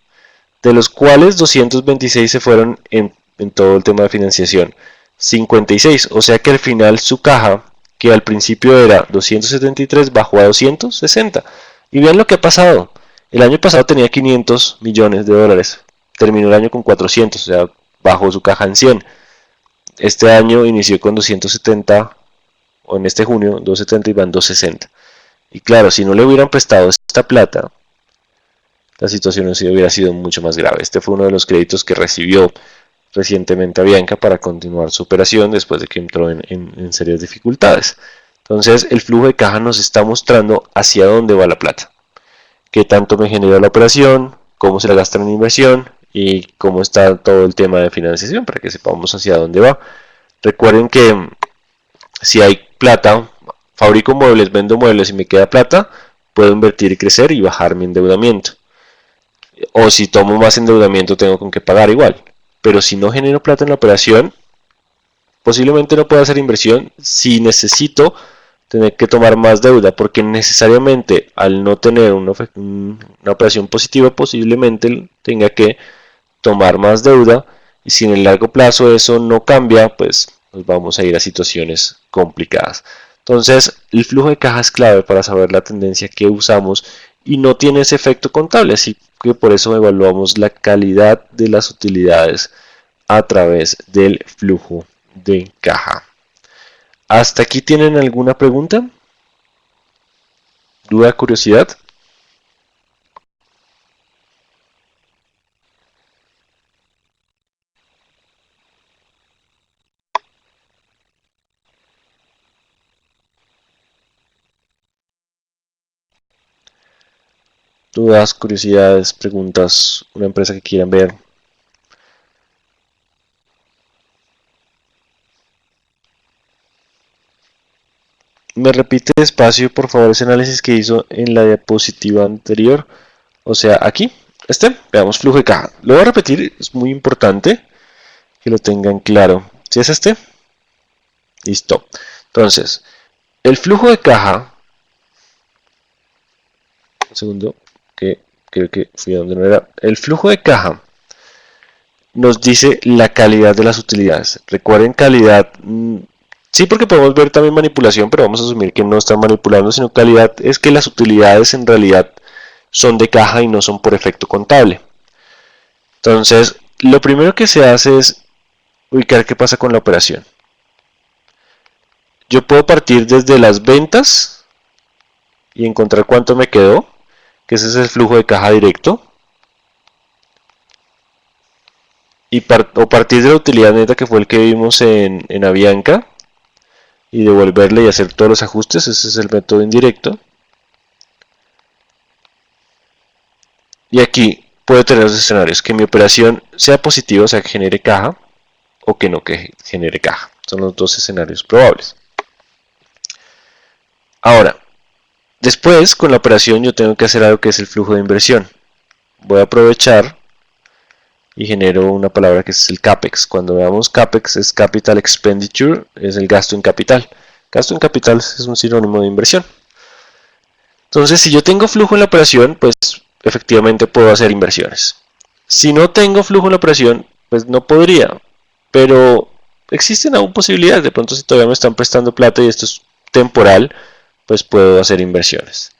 de los cuales 226 se fueron en todo el tema de financiación. 56, o sea que al final su caja, que al principio era 273, bajó a 260. Y vean lo que ha pasado. El año pasado tenía 500 millones de dólares. Terminó el año con 400, o sea, bajó su caja en 100. Este año inició con 270, o en este junio, 270 y van 260. Y claro, si no le hubieran prestado esta plata, la situación hubiera sido mucho más grave. Este fue uno de los créditos que recibió recientemente Avianca para continuar su operación después de que entró en serias dificultades. Entonces el flujo de caja nos está mostrando hacia dónde va la plata, qué tanto me genera la operación, cómo se la gastan en inversión y cómo está todo el tema de financiación para que sepamos hacia dónde va. Recuerden que si hay plata, fabrico muebles, vendo muebles y me queda plata, puedo invertir y crecer y bajar mi endeudamiento. O si tomo más endeudamiento tengo con qué pagar igual. Pero si no genero plata en la operación, posiblemente no pueda hacer inversión si necesito tener que tomar más deuda, porque necesariamente al no tener una operación positiva, posiblemente tenga que tomar más deuda, y si en el largo plazo eso no cambia, pues nos vamos a ir a situaciones complicadas. Entonces, el flujo de caja es clave para saber la tendencia que usamos y no tiene ese efecto contable, así que por eso evaluamos la calidad de las utilidades a través del flujo de caja. ¿Hasta aquí tienen alguna pregunta? ¿Duda, curiosidad? Dudas, curiosidades, preguntas, una empresa que quieran ver. ¿Me repite despacio, por favor, ese análisis que hizo en la diapositiva anterior? O sea, aquí, veamos flujo de caja. Lo voy a repetir, es muy importante que lo tengan claro. ¿Sí es este? Listo. Entonces, el flujo de caja, un segundo, que creo que fui a donde no era. El flujo de caja nos dice la calidad de las utilidades. Recuerden calidad, sí, porque podemos ver también manipulación, pero vamos a asumir que no están manipulando, sino calidad es que las utilidades en realidad son de caja y no son por efecto contable. Entonces, lo primero que se hace es ubicar qué pasa con la operación. Yo puedo partir desde las ventas y encontrar cuánto me quedó, que ese es el flujo de caja directo. O partir de la utilidad neta, que fue el que vimos en Avianca, y devolverle y hacer todos los ajustes. Ese es el método indirecto. Y aquí puedo tener los escenarios: que mi operación sea positiva, o sea que genere caja, o que no que genere caja. Son los dos escenarios probables. Ahora, después con la operación yo tengo que hacer algo que es el flujo de inversión. Voy a aprovechar y genero una palabra que es el CAPEX. Cuando veamos CAPEX es Capital Expenditure, es el gasto en capital. Gasto en capital es un sinónimo de inversión. Entonces, si yo tengo flujo en la operación, pues efectivamente puedo hacer inversiones. Si no tengo flujo en la operación, pues no podría. Pero existen aún posibilidades. De pronto, si todavía me están prestando plata y esto es temporal, pues puedo hacer inversiones.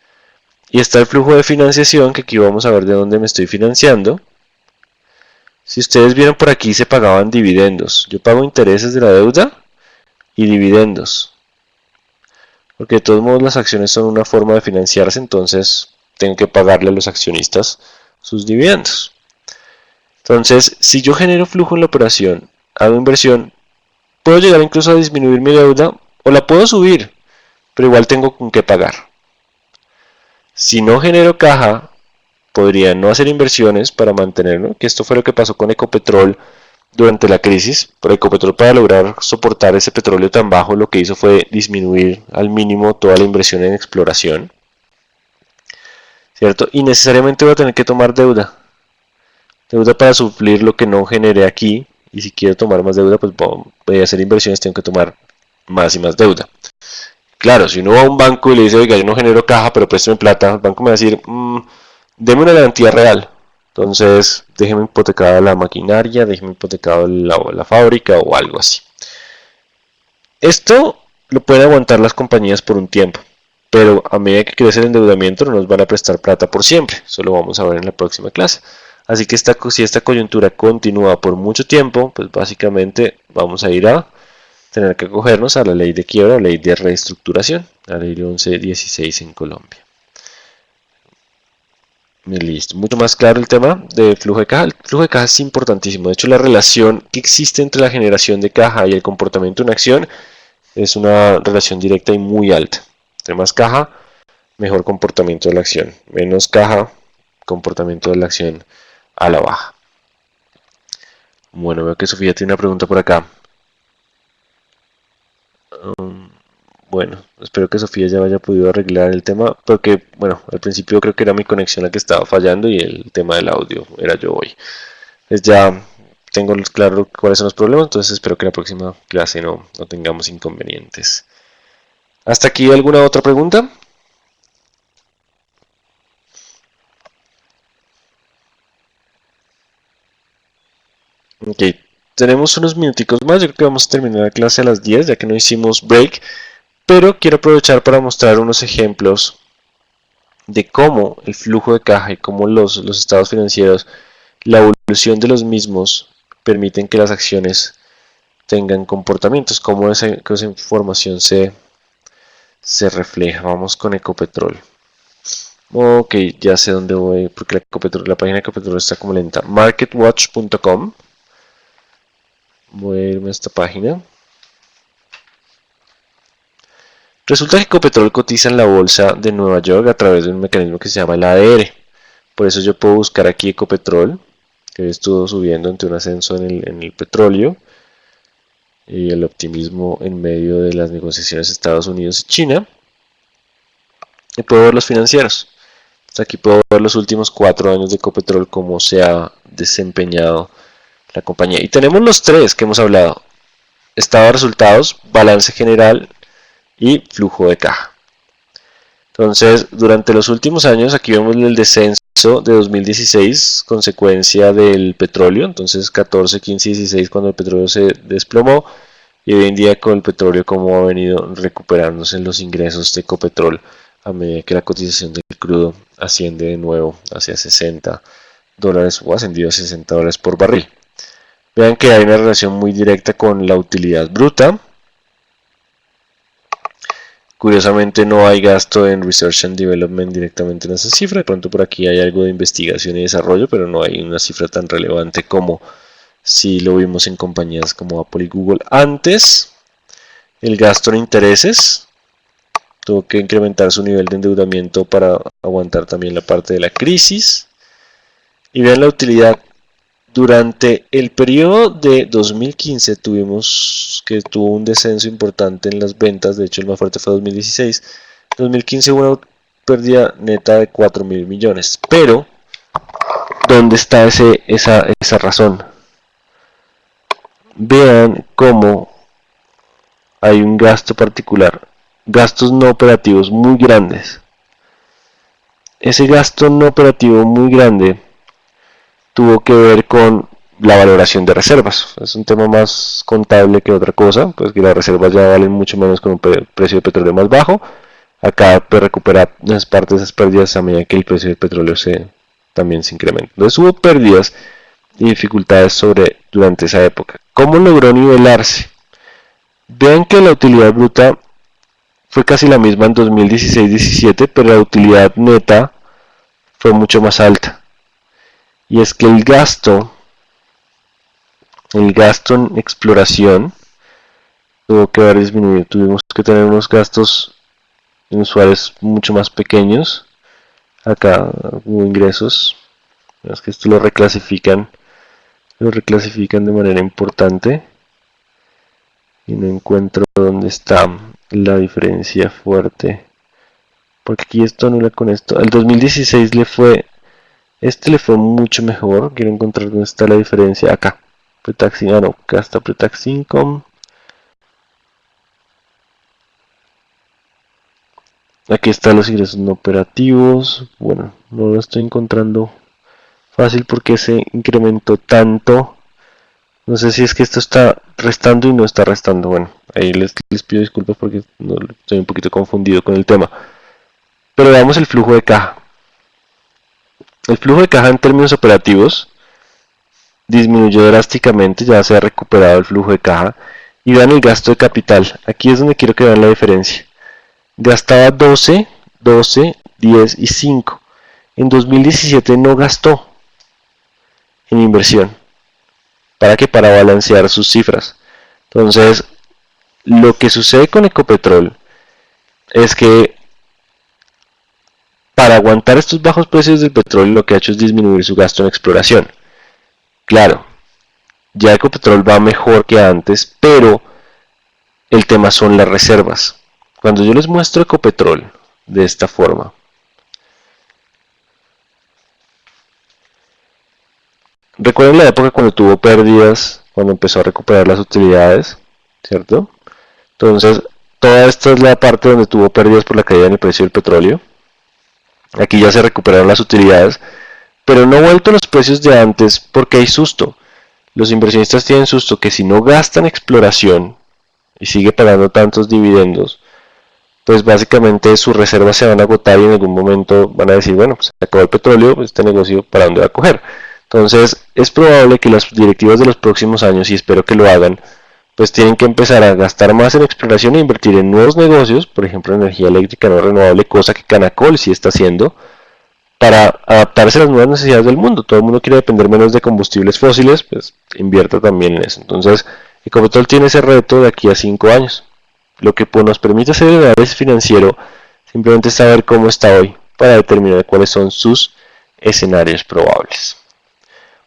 Y está el flujo de financiación, que aquí vamos a ver de dónde me estoy financiando. Si ustedes vieron por aquí, se pagaban dividendos. Yo pago intereses de la deuda y dividendos. Porque de todos modos las acciones son una forma de financiarse, entonces tengo que pagarle a los accionistas sus dividendos. Entonces, si yo genero flujo en la operación, hago inversión, puedo llegar incluso a disminuir mi deuda o la puedo subir, pero igual tengo con qué pagar. Si no genero caja, podría no hacer inversiones para mantenerlo, que esto fue lo que pasó con Ecopetrol durante la crisis. Pero Ecopetrol, para lograr soportar ese petróleo tan bajo, lo que hizo fue disminuir al mínimo toda la inversión en exploración, ¿cierto? Y necesariamente voy a tener que tomar deuda para suplir lo que no generé aquí. Y si quiero tomar más deuda, pues voy a hacer inversiones, tengo que tomar más y más deuda. Claro, si uno va a un banco y le dice, oiga, yo no genero caja, pero préstame plata, el banco me va a decir, deme una garantía real. Entonces, déjeme hipotecada la maquinaria, déjeme hipotecada la fábrica o algo así. Esto lo pueden aguantar las compañías por un tiempo, pero a medida que crece el endeudamiento no nos van a prestar plata por siempre. Eso lo vamos a ver en la próxima clase. Así que si esta coyuntura continúa por mucho tiempo, pues básicamente vamos a ir a tener que acogernos a la ley de quiebra o ley de reestructuración, la ley 1116 en Colombia. Listo, mucho más claro el tema del flujo de caja. El flujo de caja es importantísimo. De hecho, la relación que existe entre la generación de caja y el comportamiento de una acción es una relación directa y muy alta. Entre más caja, mejor comportamiento de la acción. Menos caja, comportamiento de la acción a la baja. Bueno, veo que Sofía tiene una pregunta por acá. Bueno, espero que Sofía ya haya podido arreglar el tema, porque, bueno, al principio creo que era mi conexión la que estaba fallando y el tema del audio era yo hoy. Pues ya tengo claro cuáles son los problemas, entonces espero que la próxima clase no tengamos inconvenientes. ¿Hasta aquí alguna otra pregunta? Ok, tenemos unos minuticos más, yo creo que vamos a terminar la clase a las 10, ya que no hicimos break, pero quiero aprovechar para mostrar unos ejemplos de cómo el flujo de caja y cómo los estados financieros, la evolución de los mismos, permiten que las acciones tengan comportamientos, cómo esa información se refleja. Vamos con Ecopetrol. Ok, ya sé dónde voy, porque la página de Ecopetrol está como lenta. Marketwatch.com. Voy a irme a esta página. Resulta que Ecopetrol cotiza en la bolsa de Nueva York a través de un mecanismo que se llama el ADR. Por eso yo puedo buscar aquí Ecopetrol, que estuvo subiendo ante un ascenso en el petróleo y el optimismo en medio de las negociaciones de Estados Unidos y China. Y puedo ver los financieros. Entonces aquí puedo ver los últimos 4 años de Ecopetrol, cómo se ha desempeñado la compañía. Y tenemos los tres que hemos hablado: estado de resultados, balance general y flujo de caja. Entonces, durante los últimos años, aquí vemos el descenso de 2016, consecuencia del petróleo. Entonces, 14, 15, 16, cuando el petróleo se desplomó. Y hoy en día, con el petróleo, como ha venido recuperándose en los ingresos de Ecopetrol a medida que la cotización del crudo asciende de nuevo hacia $60 o ascendido a $60 por barril. Vean que hay una relación muy directa con la utilidad bruta. Curiosamente no hay gasto en Research and Development directamente en esa cifra. De pronto por aquí hay algo de investigación y desarrollo, pero no hay una cifra tan relevante como si lo vimos en compañías como Apple y Google. Antes, el gasto en intereses tuvo que incrementar su nivel de endeudamiento para aguantar también la parte de la crisis. Y vean la utilidad. Durante el periodo de 2015 tuvo un descenso importante en las ventas. De hecho, el más fuerte fue 2016. En 2015 hubo una pérdida neta de 4.000 millones. Pero, ¿dónde está esa razón? Vean cómo hay un gasto particular. Gastos no operativos muy grandes. Ese gasto no operativo muy grande tuvo que ver con la valoración de reservas. Es un tema más contable que otra cosa, pues que las reservas ya valen mucho menos con un precio de petróleo más bajo. Acá pues recuperar las partes de esas pérdidas a medida que el precio del petróleo también se incrementa. Entonces hubo pérdidas y dificultades durante esa época. ¿Cómo logró nivelarse? Vean que la utilidad bruta fue casi la misma en 2016-17, pero la utilidad neta fue mucho más alta. Y es que el gasto en exploración tuvo que haber disminuido. Tuvimos que tener unos gastos inusuales mucho más pequeños Acá hubo ingresos. Es que esto lo reclasifican de manera importante y no encuentro dónde está la diferencia fuerte, porque aquí esto anula con esto. El 2016 le fue mucho mejor. Quiero encontrar dónde está la diferencia. Acá, pretax, no, acá está pretax income. Aquí están los ingresos no operativos. Bueno, no lo estoy encontrando fácil porque se incrementó tanto. No sé si es que esto está restando y no está restando. Bueno, ahí les pido disculpas porque no, estoy un poquito confundido con el tema. Pero veamos el flujo de caja. El flujo de caja en términos operativos disminuyó drásticamente, ya se ha recuperado el flujo de caja. Y vean el gasto de capital. Aquí es donde quiero que vean la diferencia. Gastaba 12, 12, 10 y 5. En 2017 no gastó en inversión. ¿Para qué? Para balancear sus cifras. Entonces, lo que sucede con Ecopetrol es que para aguantar estos bajos precios del petróleo lo que ha hecho es disminuir su gasto en exploración. Claro, ya Ecopetrol va mejor que antes, pero el tema son las reservas. Cuando yo les muestro Ecopetrol de esta forma, recuerden la época cuando tuvo pérdidas, cuando empezó a recuperar las utilidades, ¿cierto? Entonces, toda esta es la parte donde tuvo pérdidas por la caída en el precio del petróleo. Aquí ya se recuperaron las utilidades, pero no ha vuelto los precios de antes porque hay susto. Los inversionistas tienen susto que si no gastan exploración y sigue pagando tantos dividendos, pues básicamente sus reservas se van a agotar y en algún momento van a decir, bueno, pues se acabó el petróleo, este negocio para dónde va a coger. Entonces es probable que las directivas de los próximos años, y espero que lo hagan, pues tienen que empezar a gastar más en exploración e invertir en nuevos negocios, por ejemplo energía eléctrica no renovable, cosa que Canacol sí está haciendo, para adaptarse a las nuevas necesidades del mundo. Todo el mundo quiere depender menos de combustibles fósiles, pues invierta también en eso. Entonces, Ecopetrol tiene ese reto de aquí a 5 años. Lo que nos permite hacer el análisis financiero simplemente es saber cómo está hoy para determinar cuáles son sus escenarios probables.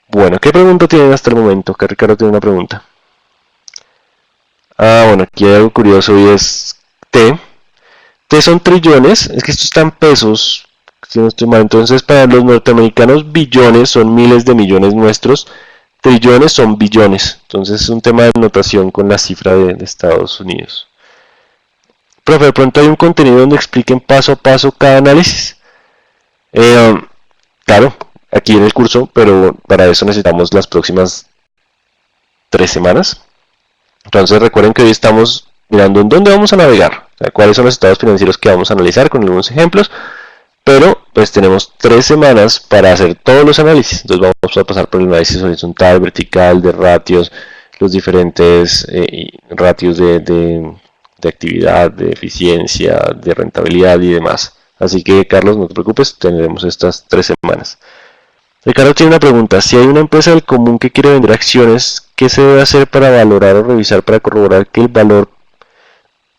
Bueno, ¿qué pregunta tienen hasta el momento? Que Ricardo tiene una pregunta. Bueno, aquí hay algo curioso y es T. T son trillones, es que esto está en pesos, si no estoy mal. Entonces para los norteamericanos billones son miles de millones nuestros, trillones son billones. Entonces es un tema de notación con la cifra de Estados Unidos. Profe, de pronto hay un contenido donde expliquen paso a paso cada análisis. Claro, aquí en el curso, pero para eso necesitamos las próximas 3 semanas. Entonces recuerden que hoy estamos mirando en dónde vamos a navegar, o sea, cuáles son los estados financieros que vamos a analizar con algunos ejemplos, pero pues tenemos 3 semanas para hacer todos los análisis. Entonces vamos a pasar por el análisis horizontal, vertical, de ratios, los diferentes ratios de actividad, de eficiencia, de rentabilidad y demás. Así que Carlos, no te preocupes, tendremos estas 3 semanas. Ricardo tiene una pregunta. Si hay una empresa del común que quiere vender acciones, ¿qué se debe hacer para valorar o revisar para corroborar que el valor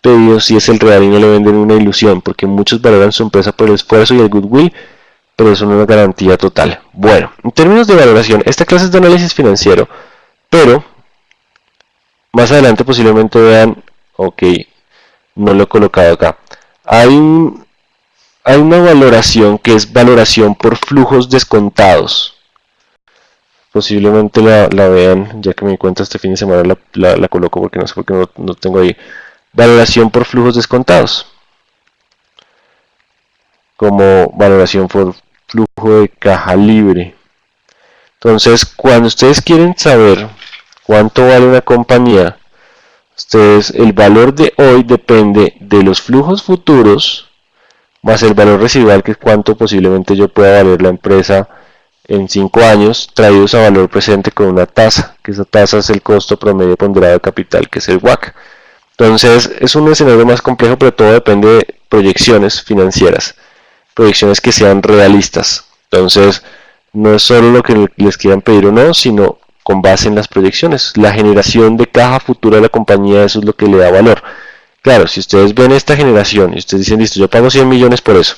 pedido sí es el real y no le venden una ilusión? Porque muchos valoran su empresa por el esfuerzo y el goodwill, pero eso no es una garantía total. Bueno, en términos de valoración, esta clase es de análisis financiero, pero más adelante posiblemente vean, ok, no lo he colocado acá. Hay una valoración que es valoración por flujos descontados. Posiblemente la vean, ya que me di cuenta este fin de semana la coloco porque no sé por qué no tengo ahí. Valoración por flujos descontados. Como valoración por flujo de caja libre. Entonces, cuando ustedes quieren saber cuánto vale una compañía, el valor de hoy depende de los flujos futuros más el valor residual, que es cuánto posiblemente yo pueda valer la empresa en 5 años, traídos a valor presente con una tasa, que esa tasa es el costo promedio ponderado de capital, que es el WACC. Entonces es un escenario más complejo, pero todo depende de proyecciones financieras, proyecciones que sean realistas. Entonces no es solo lo que les quieran pedir o no, sino con base en las proyecciones. La generación de caja futura de la compañía, eso es lo que le da valor. Claro, si ustedes ven esta generación y ustedes dicen, listo, yo pago 100 millones por eso,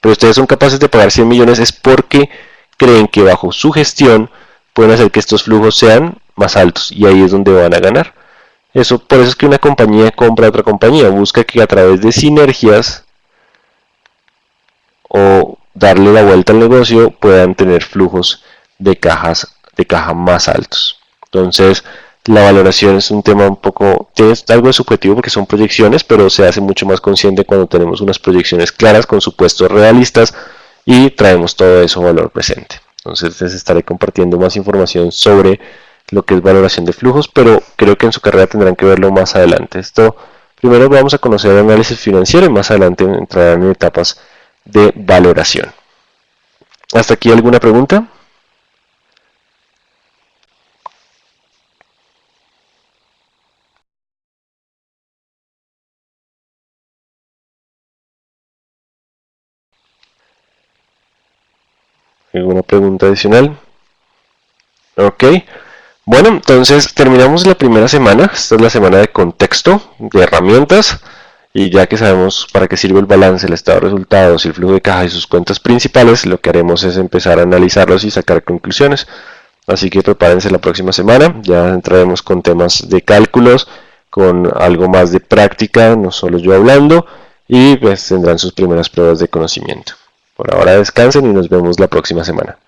pero ustedes son capaces de pagar 100 millones es porque creen que bajo su gestión pueden hacer que estos flujos sean más altos y ahí es donde van a ganar. Por eso es que una compañía compra a otra compañía, busca que a través de sinergias o darle la vuelta al negocio puedan tener flujos de caja más altos. Entonces, la valoración es un tema un poco, tiene algo de subjetivo porque son proyecciones, pero se hace mucho más consciente cuando tenemos unas proyecciones claras con supuestos realistas y traemos todo eso a valor presente. Entonces les estaré compartiendo más información sobre lo que es valoración de flujos, pero creo que en su carrera tendrán que verlo más adelante. Esto primero vamos a conocer el análisis financiero y más adelante entrarán en etapas de valoración. ¿Hasta aquí alguna pregunta? ¿Alguna pregunta adicional? Ok. Bueno, entonces terminamos la primera semana. Esta es la semana de contexto, de herramientas. Y ya que sabemos para qué sirve el balance, el estado de resultados, el flujo de caja y sus cuentas principales, lo que haremos es empezar a analizarlos y sacar conclusiones. Así que prepárense la próxima semana. Ya entraremos con temas de cálculos, con algo más de práctica, no solo yo hablando. Y pues tendrán sus primeras pruebas de conocimiento. Por ahora descansen y nos vemos la próxima semana.